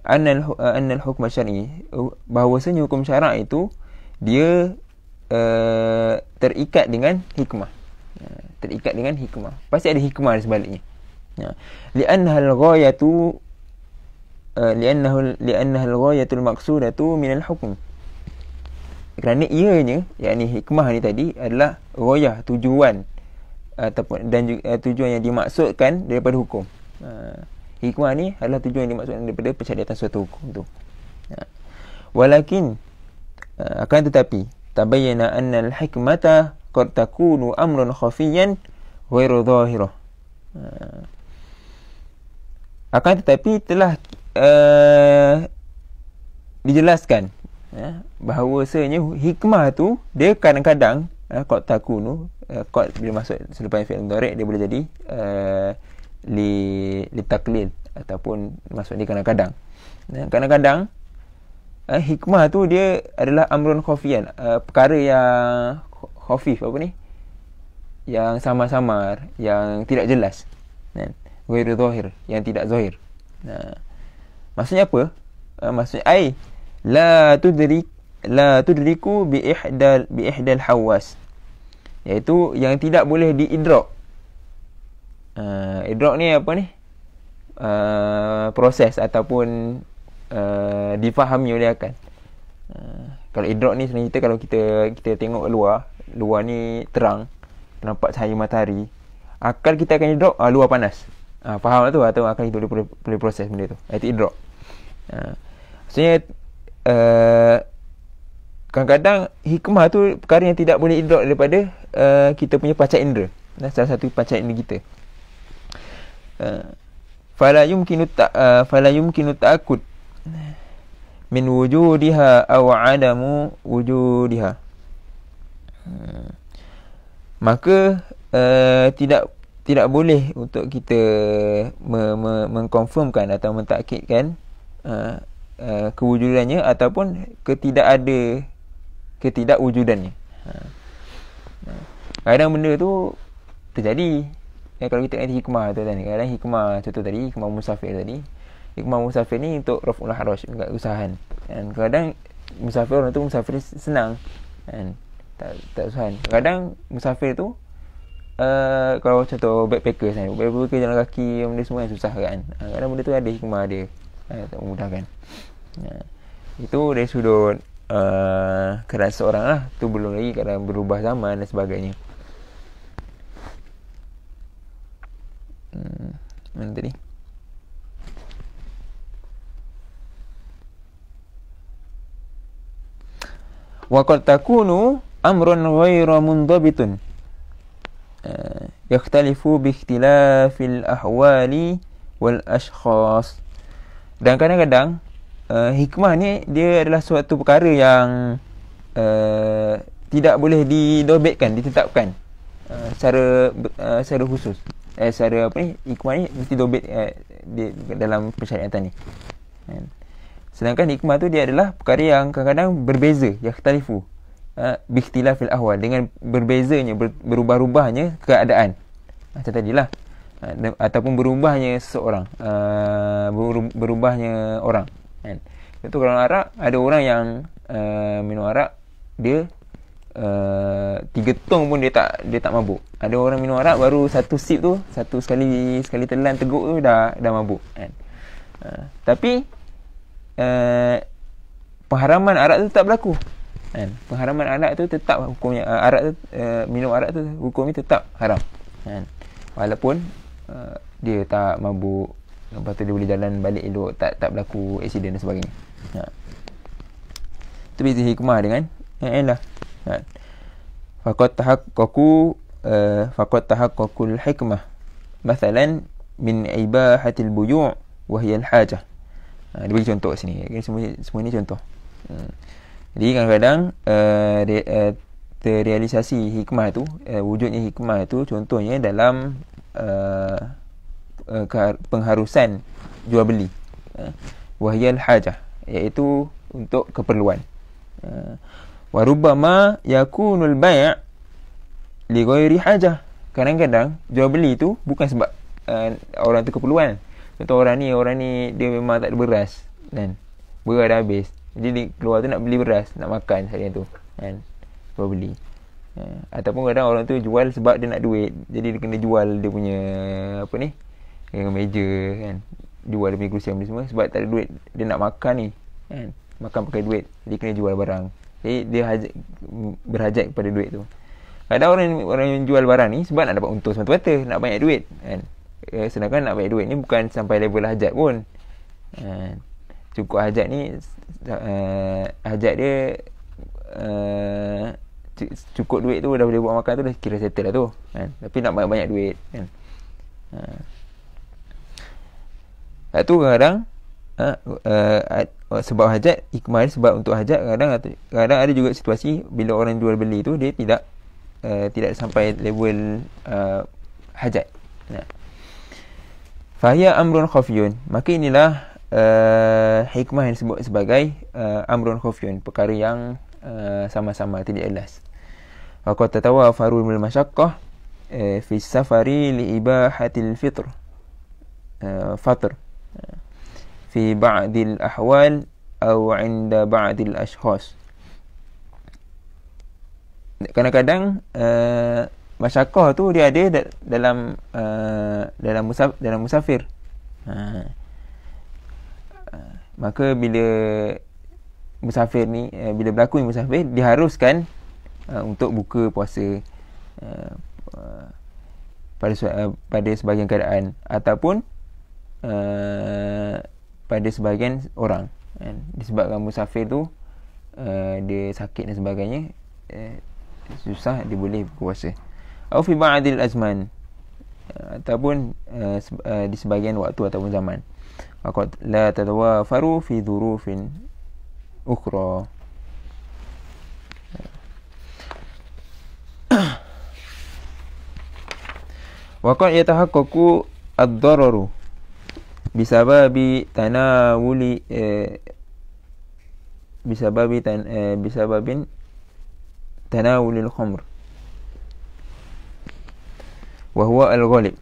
annal hukm syar'i, bahawasanya hukum syarak itu dia terikat dengan hikmah. Terikat dengan hikmah. Pasti ada hikmah di sebaliknya. Li'annaha al-ghayatu li'annaha al-ghayatul maqsudatu min al-hukm. Kerana ianya, yakni hikmah ni tadi adalah ghayah, tujuan ataupun dan juga tujuan yang dimaksudkan daripada hukum. Hikmah ni adalah tujuan yang dimaksudkan daripada pensyariatan suatu hukum tu. Walakin akan tetapi tabayyana anna al-hikmata qad takunu amrun khafiyan ghairu dhahirah. Akan tetapi telah dijelaskan bahawasanya hikmah tu dia kadang-kadang qad takunu, qad bila masuk selepas fi'il mudhari' dia boleh jadi li taklil ataupun masuk di kadang-kadang. Kadang-kadang hikmah tu dia adalah amrun khafiyan, perkara yang khafif, apa ni, yang samar-samar, yang tidak jelas kan, ghairu zahir, yang tidak zahir. Maksudnya apa? Maksudnya la tudriku bi ihdal hawas, iaitu yang tidak boleh diidrak. Idrak ni apa ni? Proses ataupun difahami oleh akal. Kalau idrak ni sebenarnya kalau kita tengok luar ni terang, nampak cahaya matahari, akal kita akan idrak luar panas. Faham tu, atau akal itu boleh proses benda tu. Itu idrak. Maksudnya kadang-kadang hikmah tu perkara yang tidak boleh idrak daripada kita punya panca indera. Salah satu panca indera kita. Fala yumkinu ta'akkud min wujudiha aw adamu wujudiha. Maka tidak boleh untuk kita mengkonfirmkan atau mentakkidkan kewujudannya ataupun ketidakwujudannya. Kadang benda tu terjadi. Kalau kita kata hikmah tu tadi, kadang hikmah contoh tadi, hikmah musafir tadi. Hikmah musafir ni untuk raf'ul haraj, enggak usahan. Dan kadang musafir orang tu musafir senang kan, tak usahan. Kadang musafir tu kalau contoh backpacker kan, backpacker jalan kaki, benda semua yang susah kan. Kadang benda tu ada hikmah dia, tak memudahkan. Itu dari sudut keadaan seorang lah. Tu belum lagi kadang berubah zaman dan sebagainya. Mana tadi? Wa qad takunu amrun ghairu mundhabitun yakhtalifu bi ikhtilafil ahwali wal ashkhas. Dan kadang-kadang hikmah ni dia adalah suatu perkara yang tidak boleh didobitkan, ditetapkan secara khusus. Secara apa ni, hikmah ni mesti dobit, dalam persyariatan ni. Kan? Sedangkan hikmah tu dia adalah perkara yang kadang-kadang berbeza, yakhtalifu biikhtilafil ahwal, dengan berbezanya, berubah-ubahnya keadaan. Macam tadilah. Ataupun berubahnya seseorang, berubahnya orang. Kan? Contoh kalau arak, ada orang yang minum arak, dia 3 tong pun dia tak mabuk. Ada orang minum arak baru satu sip tu, sekali telan teguk tu dah mabuk. Kan? Tapi pengharaman arak tu tak berlaku. Kan? Pengharaman arak tu tetap hukumnya, minum arak tu hukumnya tetap haram. Kan? Walaupun dia tak mabuk, lepas tu dia boleh jalan balik elok, tak berlaku aksiden dan sebagainya. Itu beza hikmah dengan lah. Faqad tahaqqaqul hikmah mathalan min ibahatil buyu' wa hiya al-hajah. Dia bagi contoh sini. Semua ni contoh. Jadi kadang-kadang terrealisasi hikmah tu, wujudnya hikmah tu contohnya dalam pengharusan jual beli, wa hiya al-hajah, iaitu untuk keperluan. Wa rubbama yakunul bai' li ghairi hajah. Kadang-kadang jual beli tu bukan sebab orang tu keperluan. Contoh orang ni dia memang tak ada beras, kan? Beras dah habis. Jadi dia keluar tu nak beli beras, nak makan seharian tu, kan? Jual beli. Ataupun kadang orang tu jual sebab dia nak duit. Jadi dia kena jual dia punya dengan meja, kan? Jual dia punya kerusi semua sebab tak ada duit. Dia nak makan ni, kan? Makan pakai duit. Jadi kena jual barang. Jadi dia berhajat kepada duit tu. Kadang orang yang jual barang ni sebab nak dapat untung semata-mata, nak banyak duit, kan? Sedangkan nak banyak duit ni bukan sampai level hajat pun. Cukup hajat ni, hajat dia cukup duit tu dah boleh buat makan tu, dah kira settle lah tu, kan? Tapi nak banyak-banyak duit, kan? Tu kadang sebab hajat, hikmah sebab untuk hajat. Kadang ada juga situasi bila orang jual beli tu dia tidak sampai level hajat. Fahya amrun khafiyun, maka inilah hikmah yang disebut sebagai amrun khafiyun, perkara yang sama-sama tidak jelas. Waqad tatawafaru bil masyaqqah fi safari li ibahatil fitr fi ba'dil ahwal atau 'inda ba'dil ashkhas. Kadang-kadang masyaqqah tu dia ada dalam musafir. Maka bila musafir ni, bila berlaku musafir, diharuskan untuk buka puasa pada sebahagian keadaan, ataupun pada sebahagian orang, kan? Disebabkan musafir tu dia sakit dan sebagainya, susah, dia boleh berpuasa. Atau fi ba'dil azman, ataupun di sebahagian waktu ataupun zaman. Waqad la tatawafaru fi dhurufin ukhra. Waqad yatahaqqaqu ad-dararu bisababi tanawuli bisababin tanawulil khamr wa huwa al-ghalib.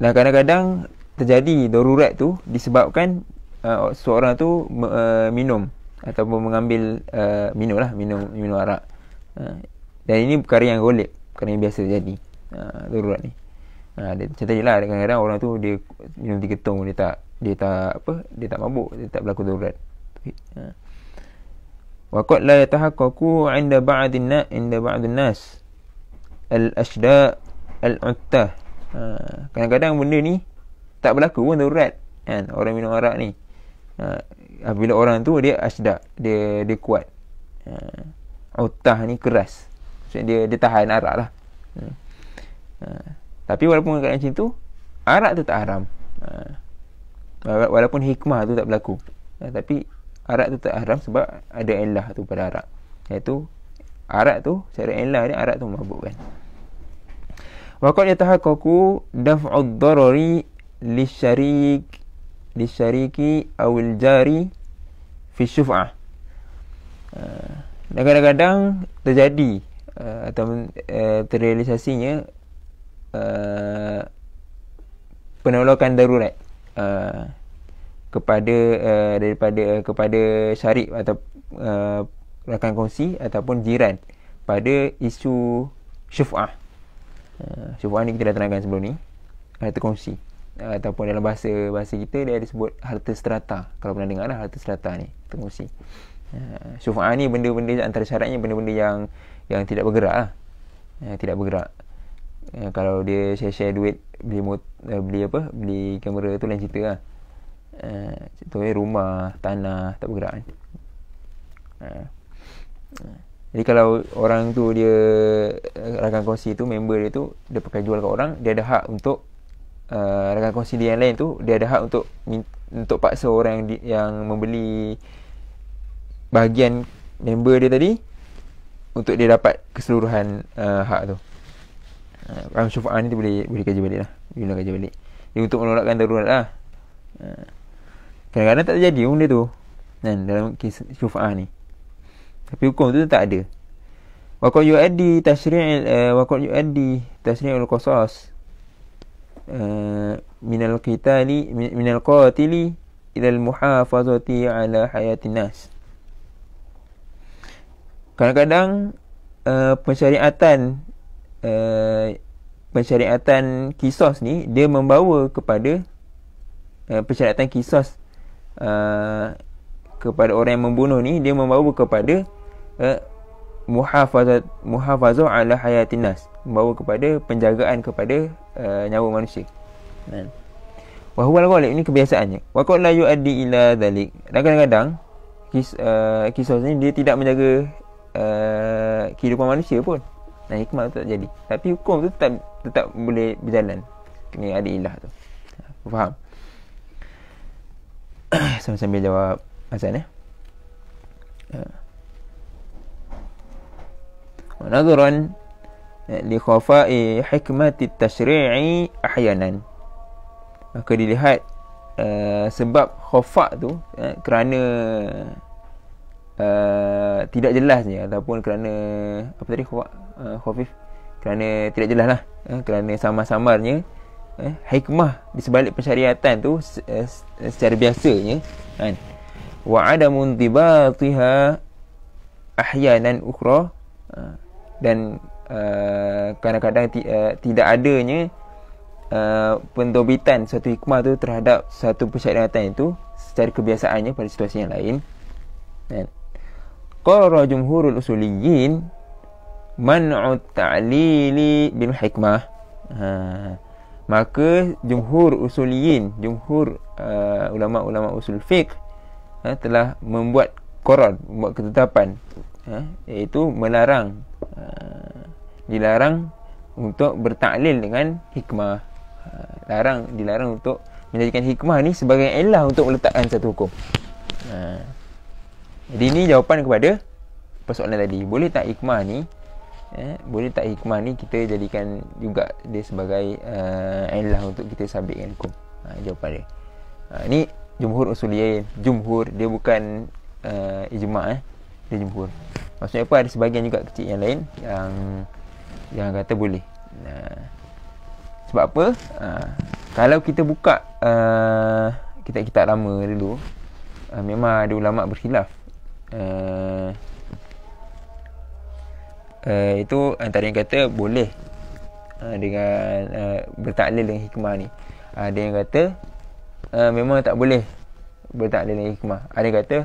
Dan kadang-kadang terjadi darurat tu disebabkan seorang tu minum ataupun mengambil minum arak. Dan ini perkara yang ghalib, perkara yang biasa terjadi, darurat ni. Macam tadi lah, kadang-kadang orang tu dia minum 3 tong, dia tak mabuk, dia tak berlaku darurat. Waqad la yatahaqqaqu 'inda ba'din nas al-ashda' al-'uttah. Kadang-kadang benda ni tak berlaku pun darurat, kan? Orang minum arak ni, bila orang tu dia ashda', dia kuat, uttah ni keras, maksudnya dia tahan arak lah. Tapi walaupun keadaan macam tu, arak tu tak haram, walaupun hikmah tu tak berlaku, tapi arak tu tak haram sebab ada illah tu pada arak, iaitu arak tu secara illah dia, arak tu mabukkan. Wa qad yatahaqqaqu daf'ud darari lisyariki awil jari fi syuf'ah. Dan kadang-kadang terjadi atau terrealisasinya penolakan darurat kepada syarik atau rakan kongsi ataupun jiran pada isu syuf'ah. Syuf'ah ni kita dah terangkan sebelum ni, harta kongsi, ataupun dalam bahasa kita dia ada sebut harta strata. Kalau pernah dengar lah harta strata ni, harta kongsi. Syuf'ah ni benda-benda antara syaratnya benda-benda yang tidak bergerak lah. Tidak bergerak. Kalau dia share duit beli kamera tu lain cerita lah. Contohnya rumah, tanah tak bergerak kan. Jadi kalau orang tu dia rakan kongsi tu, member dia tu, dia pakai jual kat orang, dia ada hak untuk rakan kongsi dia yang lain tu, dia ada hak untuk paksa orang yang membeli bahagian member dia tadi untuk dia dapat keseluruhan hak tu. Syuf'ah ni tu boleh kaji balik lah. Bila kaji balik dia untuk menolakkan darurat lah. Kadang-kadang tak terjadi benda tu kan, dalam kes syuf'ah ni. Tapi hukum tu tak ada. Wa qad yuaddi tashri'ul qasas minal qatili ila al muhafazati ala hayatin nas. Kadang-kadang pensyariatan kisos ni dia membawa kepada pensyariatan kisos kepada orang yang membunuh ni, dia membawa kepada muhafazah ala hayatin nas, membawa kepada penjagaan kepada nyawa manusia. Wa huwa al-ghalib, ini kebiasaannya. Wa qad la yuaddi ila dhalik. Dan kadang-kadang kisos ni dia tidak menjaga kehidupan manusia pun. Hikmah tu tak jadi, tapi hukum tu tetap boleh berjalan. Kena ada ilah tu. Faham? Sambil jawab Hasan Nazaran li khafa'i hikmati tashri'i ahyanan. Maka dilihat sebab khafa' tu kerana tidak jelasnya, ataupun kerana apa tadi khafif, kerana tidak jelas lah, kerana samar-samarnya hikmah di sebalik pensyariatan tu secara biasanya kan. Wa adamun tibatiha ahyanan ukhra, dan kadang-kadang tidak adanya pendobitan satu hikmah tu terhadap satu pensyariatan itu secara kebiasaannya pada situasi yang lain kan. Qara jumhurul usuliyyin man'u ta'lili bil hikmah. Maka jumhur usuliyin, ulama-ulama usul fiqh telah membuat qarar, membuat ketetapan, iaitu dilarang untuk bertaklil dengan hikmah. Dilarang untuk menjadikan hikmah ni sebagai ilah untuk meletakkan satu hukum. Jadi ini jawapan kepada persoalan tadi. Boleh tak hikmah ni kita jadikan juga dia sebagai ilah untuk kita sabitkan hukum? Jawapan dia. Ni jumhur usuliyin. Jumhur dia bukan ijma', dia jumhur. Maksudnya apa? Ada sebahagian juga kecil yang lain yang kata boleh. Sebab apa? Kalau kita buka kitab-kitab lama dulu, memang ada ulama' berkhilaf. Itu antara yang kata boleh dengan bertaklil dengan hikmah ni. Ada yang kata memang tak boleh bertaklil dengan hikmah. Ada yang kata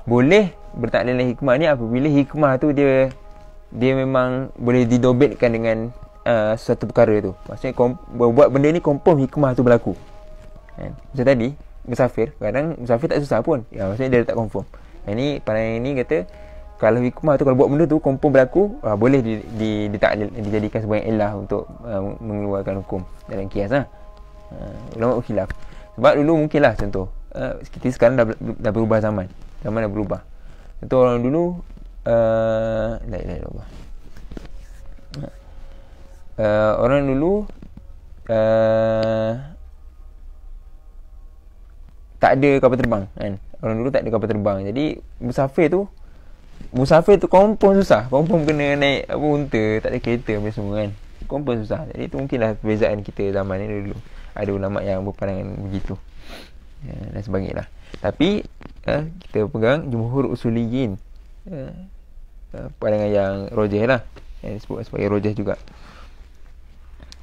boleh bertaklil dengan hikmah ni apabila hikmah tu dia memang boleh didobitkan dengan sesuatu perkara tu. Maksudnya buat benda ni confirm hikmah tu berlaku kan? Macam tadi musafir, kadang musafir tak susah pun, maksudnya dia tak confirm. Yang ni pandangan ni kata kalau hikmah tu, kalau buat benda tu confirm berlaku, boleh ditaklil, dijadikan sebagai ilah untuk mengeluarkan hukum dalam kias lah. Ulama berkhilaf. Sebab dulu mungkinlah contoh, kita sekarang dah berubah zaman dah berubah. Contoh orang dulu la ilaha illallah, orang dulu tak ada kapal terbang kan. Orang dulu tak ada kapal terbang. Jadi musafir tu confirm susah. Confirm kena naik unta, tak ada kereta apa semua kan. Confirm susah. Jadi itu mungkinlah perbezaan kita zaman ni dulu. Ada ulama yang berpandangan begitu. Dan sebagainya lah. Tapi kita pegang jumhur usuliyin, pandangan yang rojih lah, yang disebut sebagai rojih juga.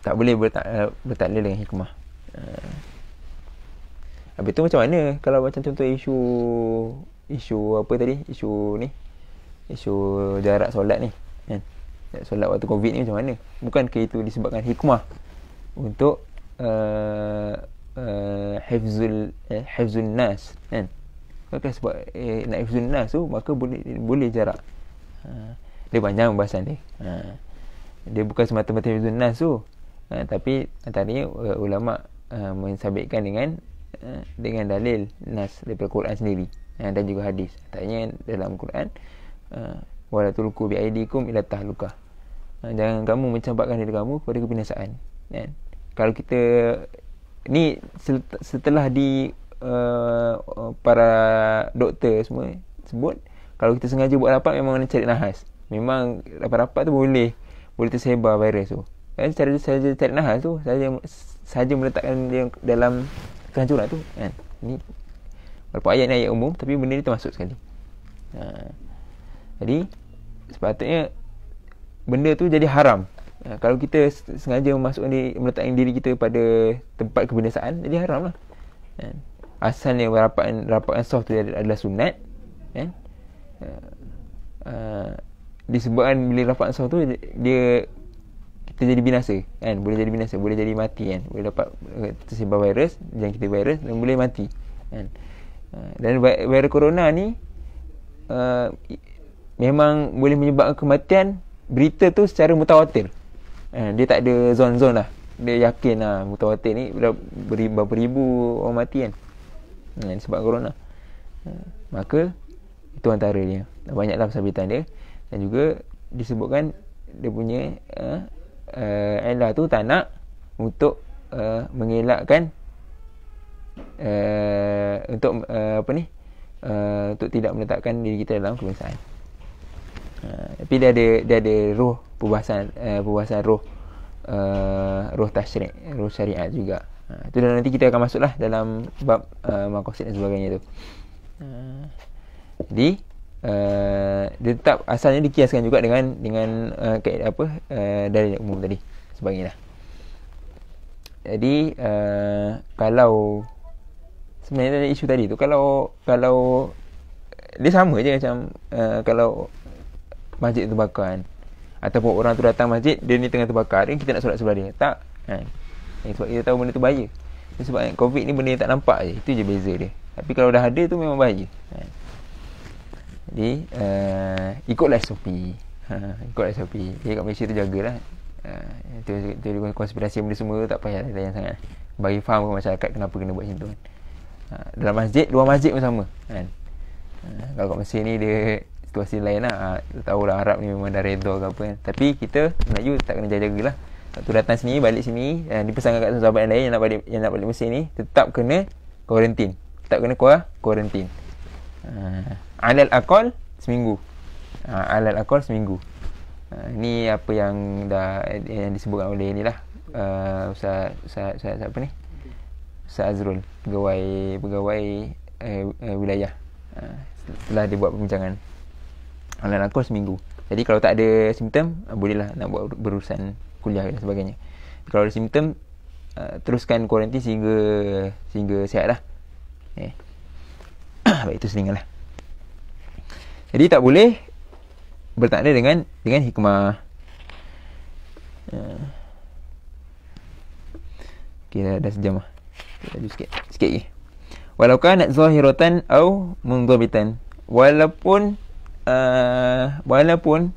Tak boleh bertaklid dengan hikmah. Habis tu macam mana kalau macam contoh isu apa tadi, isu jarak solat ni kan, solat waktu Covid ni macam mana? Bukankah itu disebabkan hikmah untuk hifzul nas kan? Maka sebab nak hifzul nas tu, maka boleh jarak. Dia panjang pembahasan dia. Dia bukan semata-mata hifzul nas tu, tapi antaranya ulama mensabitkan dengan dalil nas daripada Quran sendiri dan juga hadis. Antaranya dalam Quran, wala tulqu bi aidikum ila tahlukah, jangan kamu mencampakkan diri kamu kepada kebinasaan kan? Kalau kita ni setelah para doktor semua sebut, kalau kita sengaja buat rapat memang nak cari nahas. Memang rapat-rapat tu boleh tersebar virus tu kan. Cara saja cari nahas tu saja meletakkan dia dalam kehancuran tu kan. Ni walaupun ayat ni ayat umum, tapi benda ni termasuk sekali. Jadi sepatutnya benda tu jadi haram. Kalau kita sengaja meletakkan diri kita pada tempat kebinasaan, jadi haram lah kan? Asalnya rapatan soft tu adalah sunat kan? Disebabkan bila rapatan soft tu kita jadi binasa kan? Boleh jadi binasa, boleh jadi mati kan? Boleh dapat tersebar virus, jangkit virus, dan boleh mati kan? Dan virus corona ni memang boleh menyebabkan kematian. Berita tu secara mutawatir, dia tak ada zon-zon lah. Dia yakin lah mutawatir ni berapa ribu orang mati kan, sebab corona. Maka itu antara dia. Banyaklah persabitan dia. Dan juga disebutkan dia punya Allah tu tak nak untuk mengelakkan untuk untuk tidak meletakkan diri kita dalam kebinasaan. Tapi dia ada roh perbahasan roh tasyri', roh syariat juga. Itu nanti kita akan masuklah dalam bab maqasid dan sebagainya tu. Jadi dia tetap asalnya dikiaskan juga dengan kaedah dalil umum tadi sebagainya. Jadi kalau sebenarnya isu tadi tu, kalau dia sama je macam kalau masjid terbakar kan, ataupun orang tu datang masjid, dia ni tengah terbakar, kita nak solat sebelah dia, tak kan? Sebab kita tahu benda tu bahaya. Sebab Covid ni benda yang tak nampak je, itu je beza dia. Tapi kalau dah ada tu memang bahaya kan? Jadi ikutlah SOP. Ikutlah SOP. Dia kat Malaysia tu jagalah. Teori konspirasi benda semua tak payah layan sangat. Bagi faham ke masyarakat kenapa kena buat macam tu kan. Dalam masjid, luar masjid pun sama kan. Kalau kat Mesir ni dia situasi lain lah. Tahulah Arab ni memang dah redha ke apa kan. Tapi kita Melayu tak kena jaga-jagalah. Waktu datang sini, balik sini, dipesankan kat sahabat yang lain yang nak balik Mesir ni, tetap kena kuarantin. Tetap kena kuarantin. Alal aqal seminggu. Alal aqal seminggu. Ni apa yang yang disebutkan oleh inilah Ustaz apa ni? Ustaz Azrul, pegawai wilayah. Setelah dia buat perbincangan, alal aqal seminggu. Jadi kalau tak ada simptom, bolehlah nak buat berurusan kuliah dan sebagainya. Kalau ada simptom, teruskan kuarantin sehingga sihat lah. Baik, itu selingan lah. Jadi tak boleh bertakdir dengan hikmah. Kira dah sejam lah. Laju sikit lagi. Walau kanat zahiratan au mundhabitan. Walaupun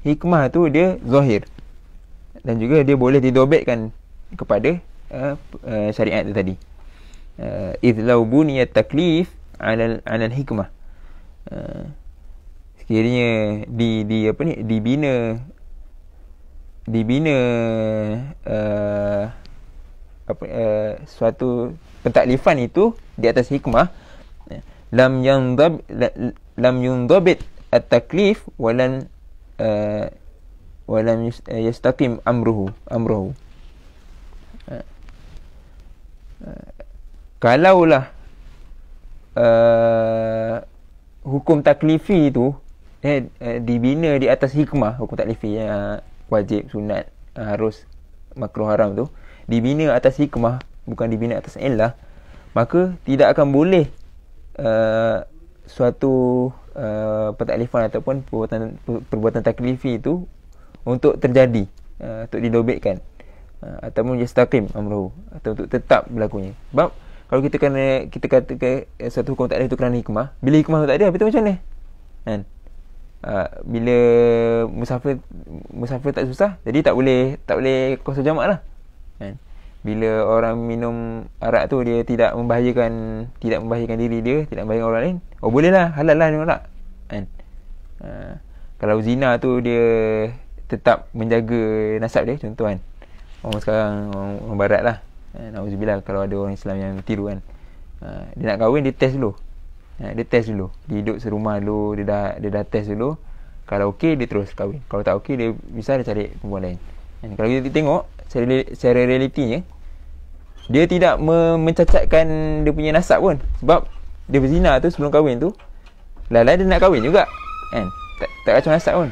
hikmah tu dia zahir, dan juga dia boleh didobekkan kepada syariat tu tadi. Idh law buniyat taklif 'ala al-hikmah. Sekiranya dibina dibina suatu pentaklifan itu di atas hikmah, lam yundabit at-taklif walan yastaqim amruhu. Kalaulah hukum taklifi itu dibina di atas hikmah, hukum taklifi wajib, sunat, harus, makruh, haram tu dibina atas hikmah, bukan dibina atas illah, maka tidak akan boleh suatu pentaklifan ataupun perbuatan taklifi itu untuk terjadi, untuk didobekkan, ataupun yastaqim amruhu, atau untuk tetap berlakunya. Sebab kalau kita kata satu hukum taklif itu kerana hikmah, bila hikmah tu tak ada, betul macam mana kan? Bila musafir tak susah, jadi tak boleh qasar jamak lah kan? Bila orang minum arak tu dia tidak membahayakan diri dia, tidak membahayakan orang lain, oh boleh lah, halal lah minum arak kan? Kalau zina tu dia tetap menjaga nasab dia, contoh kan, orang sekarang, orang barat lah, na'udzubillah, kalau ada orang Islam yang tiru kan, dia nak kahwin, dia test dulu, dia duduk serumah dulu, dia dah test dulu. Kalau okey, dia terus kahwin. Kalau tak okey, dia bisa dia cari perempuan lain. Dan kalau kita tengok secara realitinya, dia tidak mencacatkan dia punya nasab pun. Sebab dia berzina tu sebelum kahwin tu, lala dia nak kahwin juga kan, tak kacau nasab pun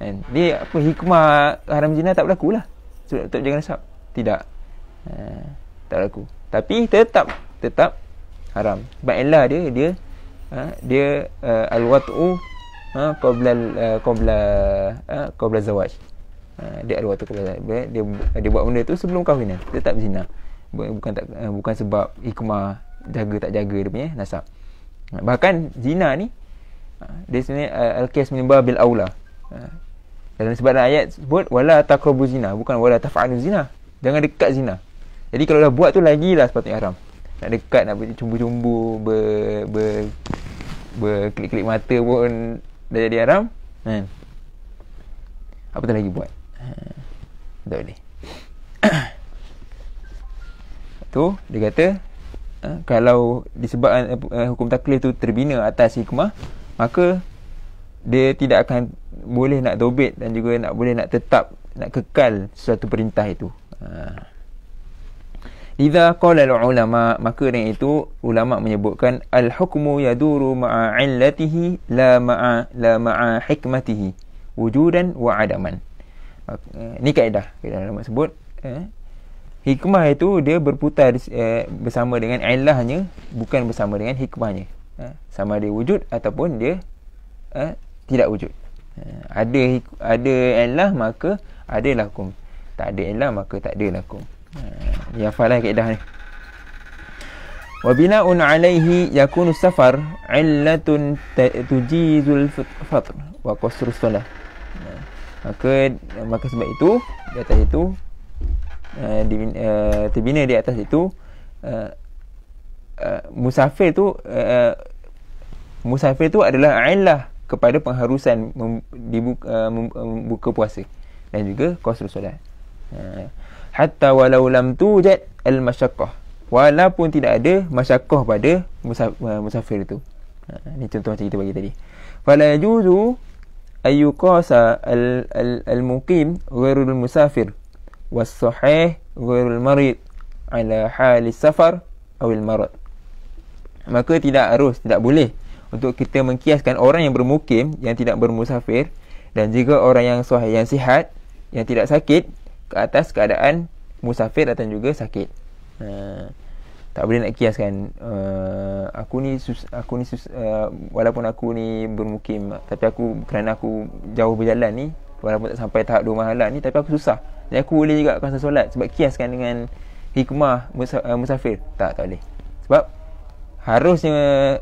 kan. Dia apa, hikmah haram zina tak berlaku lah sebab tak jaga nasab, tidak, tak berlaku. Tapi tetap haram. Sebab elah dia al-wat'u qabla zawaj. Dia al-wat'u qabla zawaj. Dia buat benda tu sebelum kahwinan, tetap zina. Bukan sebab hikmah jaga tak jaga dia punya nasab. Bahkan zina ni dia sebenarnya al-qiyas min babil aula. Dalam sebahagian ayat sebut wala taqrabu zina, bukan wala taf'alu zina. Jangan dekat zina. Jadi kalau dah buat tu lagilah sepatutnya haram. Nak dekat, nak bercumbu-cumbu, berklik-klik mata pun dah jadi haram kan? Apa lagi buat? Tak boleh. Tu dia kata kalau disebabkan hukum taklif tu terbina atas hikmah, maka dia tidak akan boleh nak dobit dan juga nak boleh nak tetap, nak kekal sesuatu perintah itu. Idza qala ulama, maka dengan itu ulama menyebutkan al-hukmu yaduru ma'a illatihi la ma'a hikmatihi wujudan wa adaman. Ini kaedah ulama sebut, hikmah itu dia berputar bersama dengan illahnya, bukan bersama dengan hikmahnya. Sama dia wujud ataupun dia tidak wujud. Ada illah maka adalah hukum, tak ada illah maka tak adalah hukum. Dia hafalah kaedah ni. Wa bina'un 'alaihi yakunu safar 'illatun tujizul fitr wa qasrus salah. Maka sebab itu di atas itu terbina di atas itu musafir tu adalah illah kepada pengharusan buka puasa dan juga qasrus solat. Hatta walau lam tujad al-masyaqqah, walaupun tidak ada masyaqqah pada musafir itu. Ini contoh macam kita bagi tadi. Fala yajuzu ayyuqasa al-muqim ghairul musafir was-sahih ghairul marid ala hal safar atau al-marad. Maka tidak boleh untuk kita mengkiaskan orang yang bermukim, yang tidak bermusafir, dan juga orang yang sahih, yang sihat, yang tidak sakit ke atas keadaan musafir atau juga sakit. Tak boleh nak kiaskan aku ni walaupun aku ni bermukim, tapi kerana aku jauh berjalan ni, walaupun tak sampai tahap 2 mahalan ni, tapi aku susah, jadi aku boleh juga qasar solat sebab kiaskan dengan hikmah musafir. Tak boleh. Sebab harusnya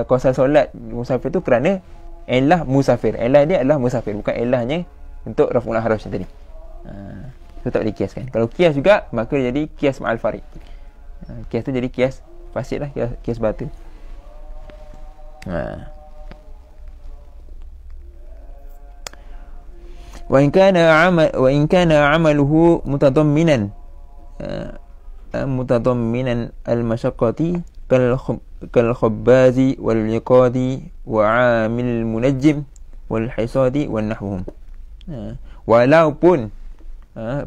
qasar solat musafir tu kerana illah musafir. Illah dia adalah musafir, bukan illahnya untuk raf'ul haraj tadi. Itu tak boleh kiaskan. Kalau kias juga, maka jadi kias ma'al farid. Kias tu jadi kias fasid lah, kias batil. wa in kana amaluhu mutadamminan al-mashaqqati kal khabbazi wal liqadi wa 'amil munajjim wal hisadi wan nahwuhum. Walaupun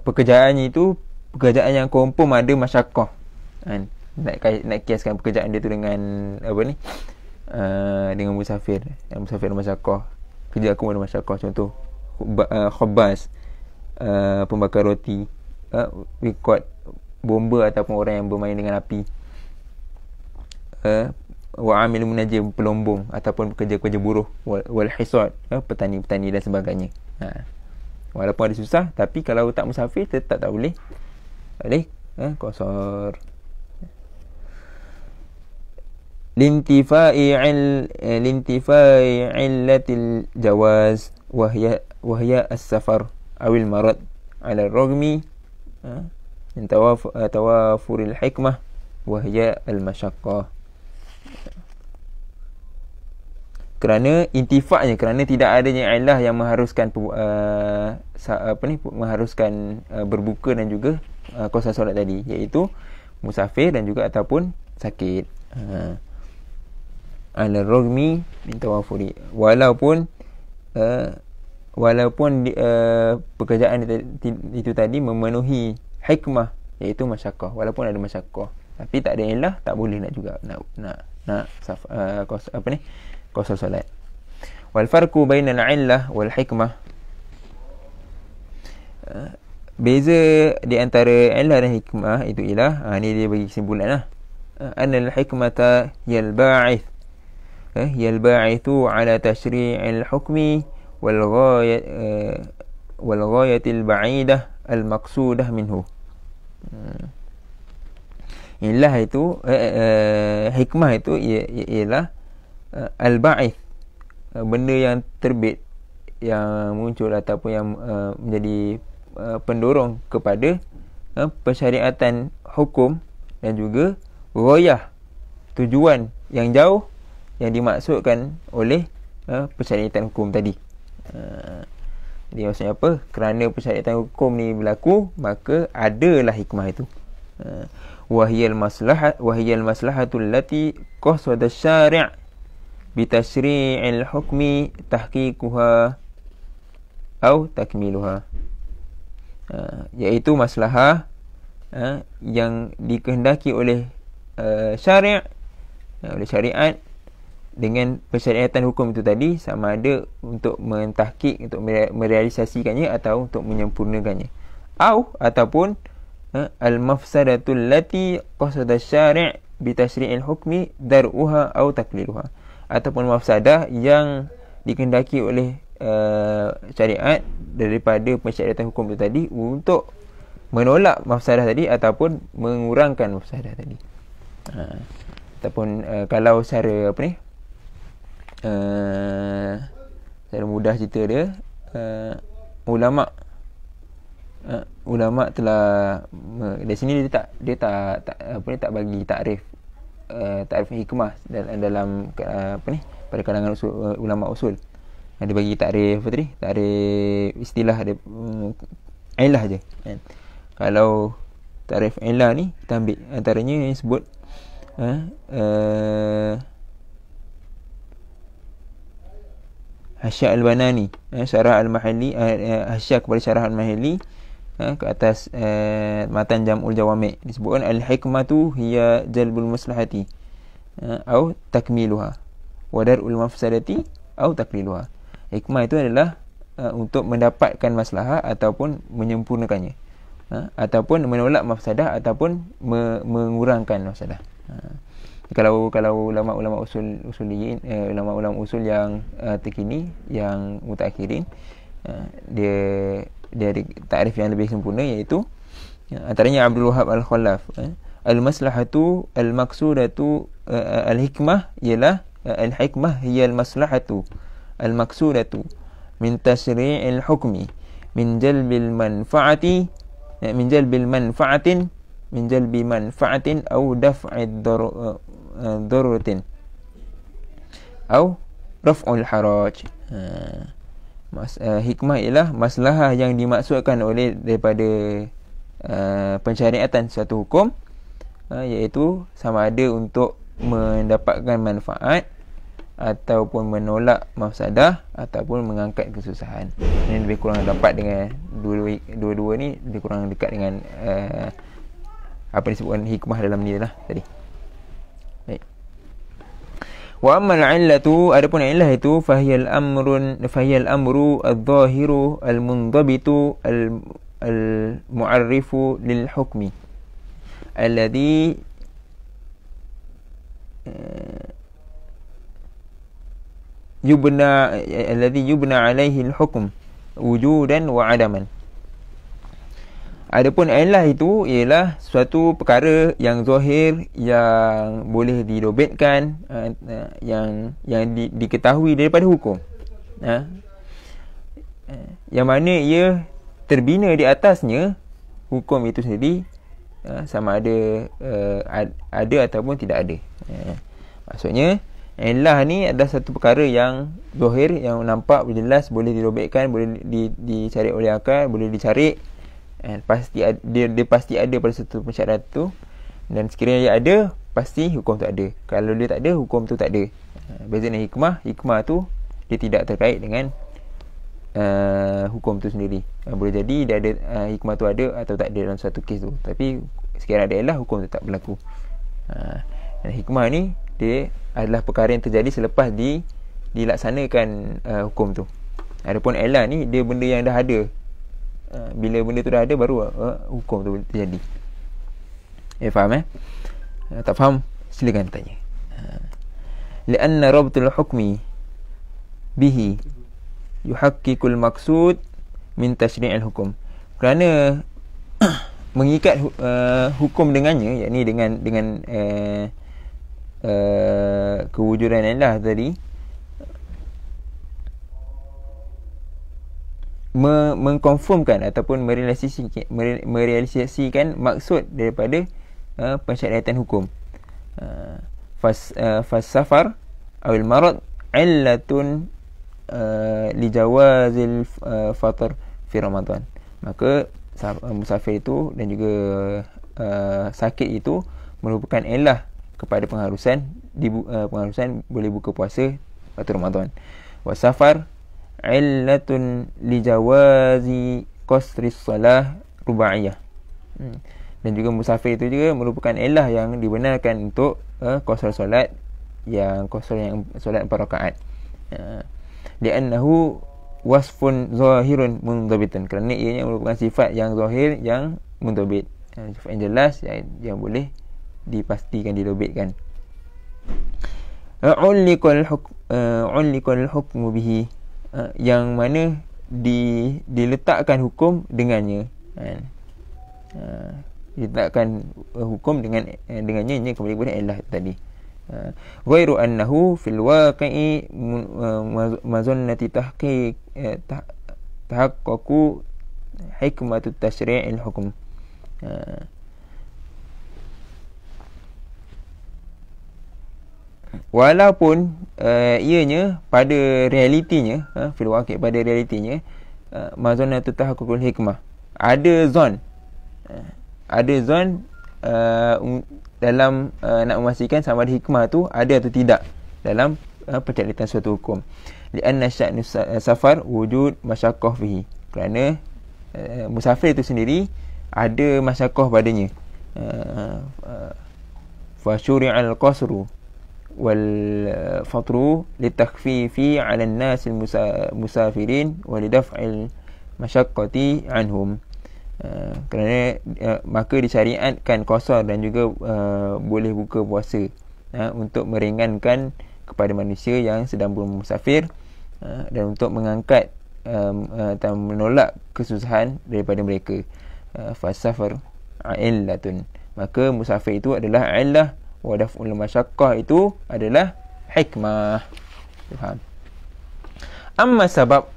pekerjaannya itu pekerjaan yang confirm ada masyaqqah, nak kiaskan pekerjaan dia tu dengan apa ni, dengan musafir. Yang musafir masyaqqah, kerja aku ada masyaqqah. Contoh khabbaz, pembakar roti, wikot, bomba ataupun orang yang bermain dengan api, wa amil munajjim, pelombong ataupun pekerja-pekerja buruh, wal hisad, petani-petani dan sebagainya. Walaupun ada susah, tapi kalau tak musafir tetap tak boleh qasar. Lintifai illatil jawaz wahya as-safar awil marad ala ragmi min tawafuril hikmah wahya al-masyaqqah. Kerana intifaknya, kerana tidak adanya illah yang mengharuskan mengharuskan berbuka dan juga qasar solat tadi, iaitu musafir dan juga ataupun sakit. Ala ragmi min tawafuri, walaupun pekerjaan itu tadi memenuhi hikmah, iaitu masyaqqah. Walaupun ada masyaqqah tapi tak ada illah, tak boleh nak juga qasar solat. Wal farqu bainal illah wal hikmah, beza di antara illah dan hikmah itu ialah, ni dia bagi kesimpulan lah. Anal hikmata yal ba'ithu ala tashri'il hukmi wal ghayatil ba'idah al maqsudah minhu. Illah itu hikmah itu ialah al-ba'ith, benda yang terbit, yang muncul ataupun yang menjadi pendorong kepada pensyariatan hukum, dan juga ghayah, tujuan yang jauh yang dimaksudkan oleh pensyariatan hukum tadi. Jadi maksudnya apa? Kerana pensyariatan hukum ni berlaku, maka adalah hikmah itu. Wahiyal maslahatul lati qasada syari' bitashri'il hukmi tahqiquha atau takmiluha, iaitu maslahah yang dikehendaki oleh syari', oleh syariat, dengan pensyariatan hukum itu tadi, sama ada untuk mentahqiq, untuk merealisasikannya atau untuk menyempurnakannya, ataupun al-mafsadatul lati qasada syari' bitashri'il hukmi dar'uha atau takliluha, ataupun mafsadah yang dikehendaki oleh syariat daripada pensyariatan hukum itu tadi untuk menolak mafsadah tadi ataupun mengurangkan mafsadah tadi. Ataupun kalau secara secara mudah cerita dia, ulama telah di sini dia tak bagi takrif hikmah dalam pada kalangan ulama usul. Dia bagi takrif takrif istilah dia, illah je kan. Kalau takrif illah ni kita ambil antaranya yang sebut Hasya al-Banani, syarah al-Mahalli, hasya kepada syarah al-Mahalli ke atas matan Jam'ul Jawami', disebutkan al-hikmatu hiya jalbul maslahati atau takmiluha wa dar'ul mafsadati atau takliluha. Hikmah itu adalah untuk mendapatkan maslahah ataupun menyempurnakannya, ataupun menolak mafsadah ataupun mengurangkan mafsadah. Kalau ulama-ulama usuliyin, ulama-ulama usul yang terkini, yang mutakhirin, dia ada takrif yang lebih sempurna, iaitu antaranya Abdul Wahab Al-Khallaf, al-maslahatu al-maqsudatu al-hikmah ialah al-hikmah hiya al-maslahatu al-maqsudatu min tashri'il hukmi min jalbil manfa'ati min jalbil manfa'atin min jalbi manfa'atin au daf'id daruratin au raf'ul haraj. Hikmah ialah maslahah yang dimaksudkan oleh daripada pensyariatan suatu hukum, iaitu sama ada untuk mendapatkan manfaat ataupun menolak mafsadah ataupun mengangkat kesusahan. Ini lebih kurang dapat dengan dua-dua ni lebih kurang dekat dengan apa disebutkan hikmah dalam ni lah tadi. Baik. Wa ammal 'illatu, adapun illah itu fahiyal amru adh-dhahiru al-mundhabitu al-mu'arrifu lil hukmi alladhi yubna alaihi al-hukm wujudan wa adaman. Adapun illah itu ialah suatu perkara yang zahir, yang boleh didobitkan, yang diketahui daripada hukum, yang mana ia terbina di atasnya hukum itu sendiri, sama ada ada ataupun tidak ada. Maksudnya illah ni adalah satu perkara yang zahir, yang nampak jelas, boleh dirobekkan, boleh dicari oleh akal, boleh dicari, pasti dia pasti ada pada satu persyarat tu, dan sekiranya dia ada, pasti hukum tu ada. Kalau dia tak ada, hukum tu tak ada. Beza dengan hikmah tu dia tidak terkait dengan hukum tu sendiri. Boleh jadi dia ada, hikmah tu ada atau tak ada dalam satu kes tu, tapi sekiranya ada illah, hukum tu tak berlaku. Dan hikmah ni dia adalah perkara yang terjadi selepas dilaksanakan hukum tu. Adapun illah ni dia benda yang dah ada. Bila benda tu dah ada, baru hukum tu terjadi. Faham? Tak faham? Silakan tanya. Lianna rabtul hukmi bihi yuhaqqiqul maqsud min tashri'il hukum. Kerana mengikat hukum dengannya, yakni dengan kewujudan illah tadi, mengkonfirmkan ataupun merealisasikan maksud daripada pensyariatan hukum. Fasafar awil marad illatun li jawazil fatar fi Ramadan. Maka musafir itu dan juga sakit itu merupakan illah kepada pengharusan boleh buka puasa waktu Ramadan. Wasafar illatun li jawazi qasri salah rubaiyah. Dan juga musafir itu juga merupakan illah yang dibenarkan untuk qasar solat yang solat 4 rakaat. Li'annahu wasfun zahirun mundhabitan, kerana ianya merupakan sifat yang zahir, yang mundhabit, sifat yang jelas, yang boleh dipastikan, didobitkan. Ulliqal hukmu bihi, yang mana diletakkan hukum dengannya, diletakkan hukum dengannya, ini kembali kepada illah tadi. Ghairu annahu fil waqi'i mazannati tahaqqaqu hikmatu tashri'il hukm. Walaupun ianya pada realitinya, fil waqi', pada realitinya, mazannatu tahaqququl hikmah, ada zon dalam nak memastikan sama ada hikmah tu ada atau tidak dalam pencarian suatu hukum. Lianna sya'nu safar wujud masyaqqah fihi, kerana musafir itu sendiri ada masyaqqah padanya. Fa syuri'al qasru wal fatru litakhfifi 'ala an-nas al-musafirin wa lidaf'il masyaqqati anhum. Kerana maka disyariatkan qasar dan juga boleh buka puasa untuk meringankan kepada manusia yang sedang bermusafir, dan untuk mengangkat atau menolak kesusahan daripada mereka. Fasafar illatun, maka musafir itu adalah illah, wa daf'ul masyaqqah itu adalah hikmah. Faham? Amma sabab,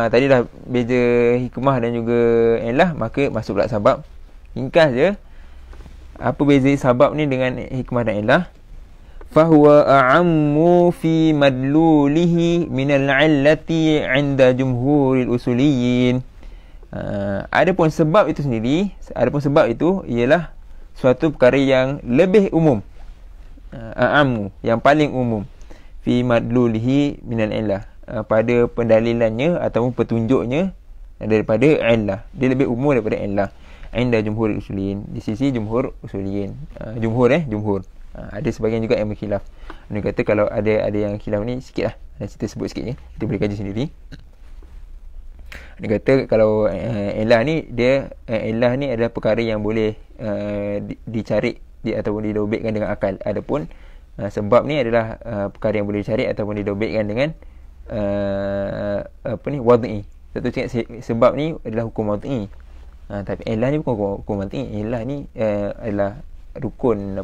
tadi dah beza hikmah dan juga illah, maka masuk pula sabab. Ringkas je, apa beza sabab ni dengan hikmah dan illah? fahuwa a'ammu fi madlulihi minal 'illati 'inda jumhuril usuliyin. Adapun sebab itu sendiri, adapun sebab itu ialah suatu perkara yang lebih umum, a'ammu, yang paling umum, fi madlulihi minal 'illah, pada pendalilannya ataupun petunjuknya daripada 'illah. Dia lebih umum daripada 'illah. Inda jumhur usuliyin, di sisi jumhur usuliyin. Jumhur. Ada sebahagian juga yang berkhilaf. Dia kata kalau ada yang khilaf ni sikit lah, kita sebut sikit je, kita boleh kaji sendiri. Dia kata kalau illah ni, dia illah ni adalah perkara yang boleh dicari ataupun didobekkan dengan akal. Adapun sebab ni adalah perkara yang boleh dicari ataupun didobekkan dengan wad'i. Satu cakap sebab ni adalah hukum wad'i. Tapi illah ni bukan hukum wad'i. Illah ni adalah rukun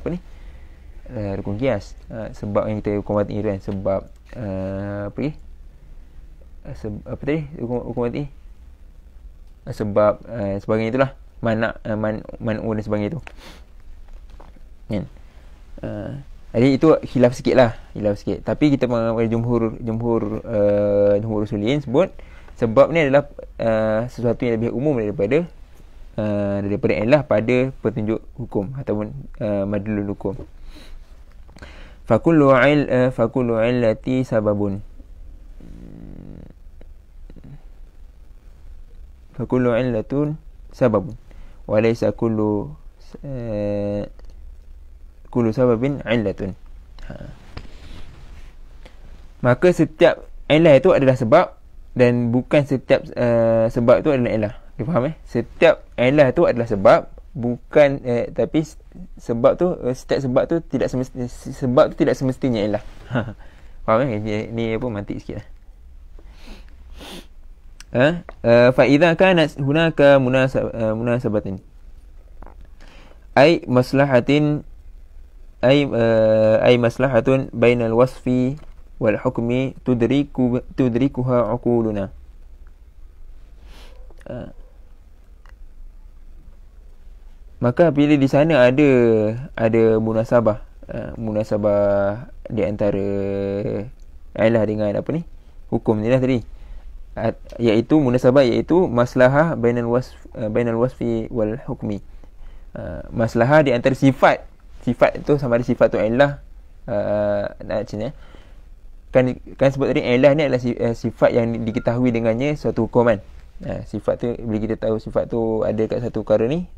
rukun kias. Sebab yang kita hukum wad'i tu kan, sebab apa tadi hukum wad'i, sebab sebagainya itulah, man'u dan sebagainya itu kan. Jadi itu khilaf sikit lah, tapi kita jumhur usuliyin sebut sebab ni adalah sesuatu yang lebih umum daripada illah pada petunjuk hukum ataupun madlul hukum. Fakullu illati sababun. Fakullu illatun sababun wa laysa kullu sababin illatun. Maka setiap illah itu adalah sebab, dan bukan setiap sebab itu adalah illah. Dia faham Setiap illah itu adalah sebab, bukan tapi sebab tu, setiap sebab tu tidak semestinya illah. Faham ni apa, mantik sikit lah. Fa idza kanat hunaka munasabatin ay maslahatin ay maslahatun bainal wasfi wal hukmi tudrikuha uquluna. Maka bila di sana ada munasabah di antara illah dengan hukum ni lah tadi, iaitu munasabah, iaitu maslahah bainal wasfi wal hukmi. Maslahah di antara sifat tu, sama ada sifat tu illah, kan sebut tadi illah ni adalah sifat yang diketahui dengannya suatu hukum kan. Sifat tu, bila kita tahu sifat tu ada kat satu perkara ni,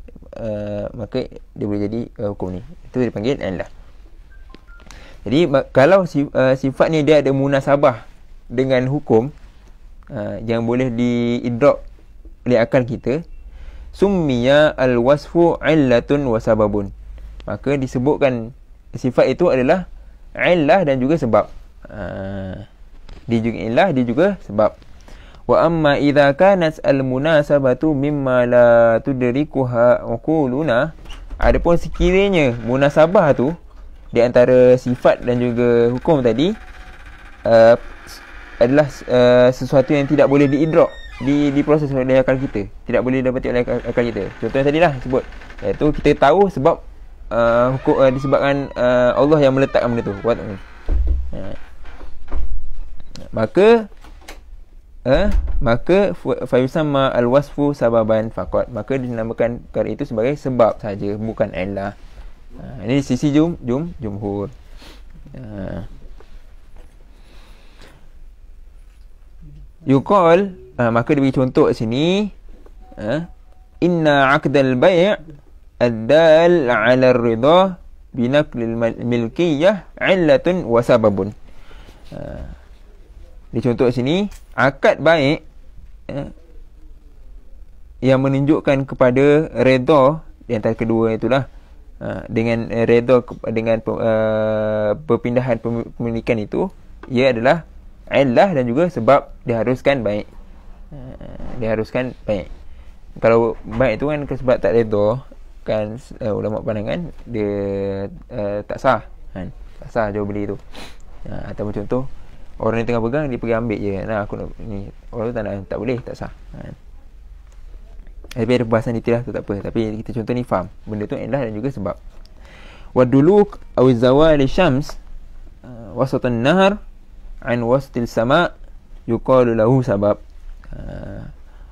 maka dia boleh jadi hukum ni. Itu dipanggil illah. Jadi kalau sifat ni dia ada munasabah dengan hukum yang boleh diidrak oleh akal kita, summiya al-wasfu illatun wa sababun. Maka disebutkan sifat itu adalah illah dan juga sebab. Dia juga illah, dia juga sebab. Wa amma idza kanat al-munasabatu mimma la tudrikuha uquluna. Adapun sekiranya munasabah tu di antara sifat dan juga hukum tadi adalah sesuatu yang tidak boleh diidrak, diproses oleh akal kita, tidak boleh dapati oleh akal kita. Contohnya tadilah sebut, iaitu kita tahu sebab hukum disebabkan Allah yang meletakkan benda tu. Maka fa yusamma al-wasfu sababan faqat. Maka dinamakan perkara itu sebagai sebab saja, bukan illah. Ini sisi jumhur. Yuqal, maka dia bagi contoh kat sini, inna 'aqdal bai' ad-dal 'ala ar-ridha bi naqlil milkiyah 'illatun wa sababun. Dia contoh kat sini, akad baik yang menunjukkan kepada redha di antara kedua itulah, dengan redha dengan perpindahan pemilikan itu, ia adalah illah dan juga sebab diharuskan baik. Kalau baik itu kan sebab tak redha kan, ulama pandangan dia tak sah kan, tak sah jual beli tu. Ataupun contoh, orang ni tengah pegang, dia pergi ambil je, nah aku nak ni, orang tu tak boleh, tak sah kan. Tapi ada perbahasan detail lah tu, tak apa. Tapi kita contoh ni faham benda tu illah dan juga sebab. Wa duluk aw zawal syams wasatun nahar an wastil sama yuqalu lahu sabab.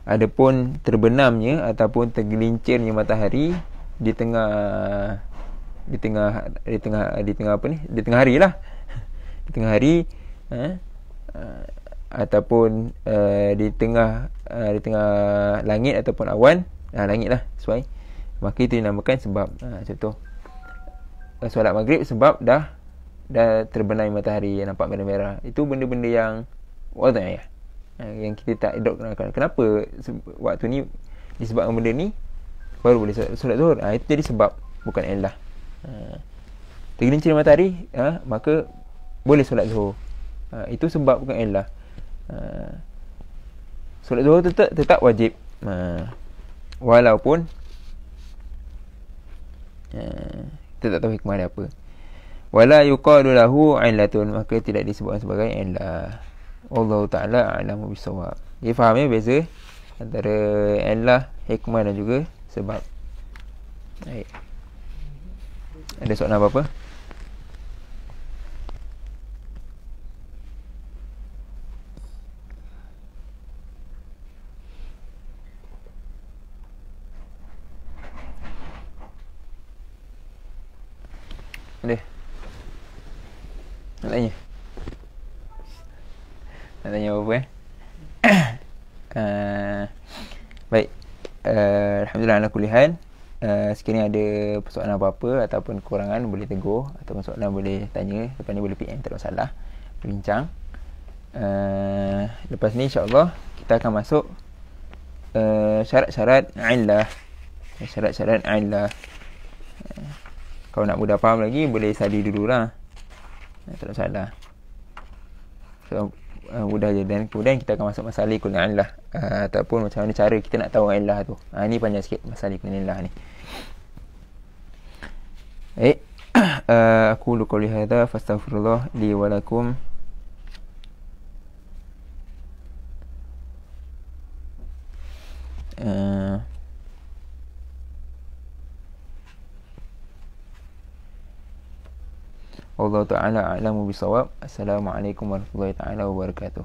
Adapun terbenamnya ataupun tergelincirnya matahari di tengah apa ni, di tengah hari lah. Di tengah hari, ataupun di tengah langit ataupun awan, langit lah sesuai, maka itu dinamakan sebab. Contoh solat maghrib sebab dah terbenam matahari yang nampak merah-merah. Itu benda-benda yang wadai ya, yang kita tak elok kenapa waktu ni disebabkan benda ni baru boleh solat zuhur. Itu jadi sebab, bukan illah. Tergelincir matahari, maka boleh solat zuhur. Itu sebab, bukan illah. Solat zuhur tetap wajib, walaupun kita tak tahu hikmah dia apa. Wala yuqalu lahu illatun, maka tidak disebut sebagai illah. Allah Ta'ala a'lamu bisawab. Dia faham ya beza antara illah, hikmah dan juga sebab. Baik. Ada soalan apa-apa? Ada? Nak tanya? Nak tanya apa-apa baik. Alhamdulillah ala kulli hal. Sekiranya ada persoalan apa-apa ataupun kekurangan, boleh tegur, ataupun soalan boleh tanya. Lepas ni boleh PM, tak ada masalah, berbincang. Lepas ni insyaAllah kita akan masuk syarat-syarat illah. Syarat-syarat illah. Kalau nak mudah faham lagi, boleh study dulu lah, tak ada masalah. So, mudah je. Dan kemudian kita akan masuk masalah ikut illah, ataupun macam mana cara kita nak tahu illah tu. Ni panjang sikit masalah ikut illah ni. Aku qouli hadza fastaghfirullah li wa lakum. Allah Ta'ala a'lamu bisawab. Assalamualaikum warahmatullahi taala wabarakatuh.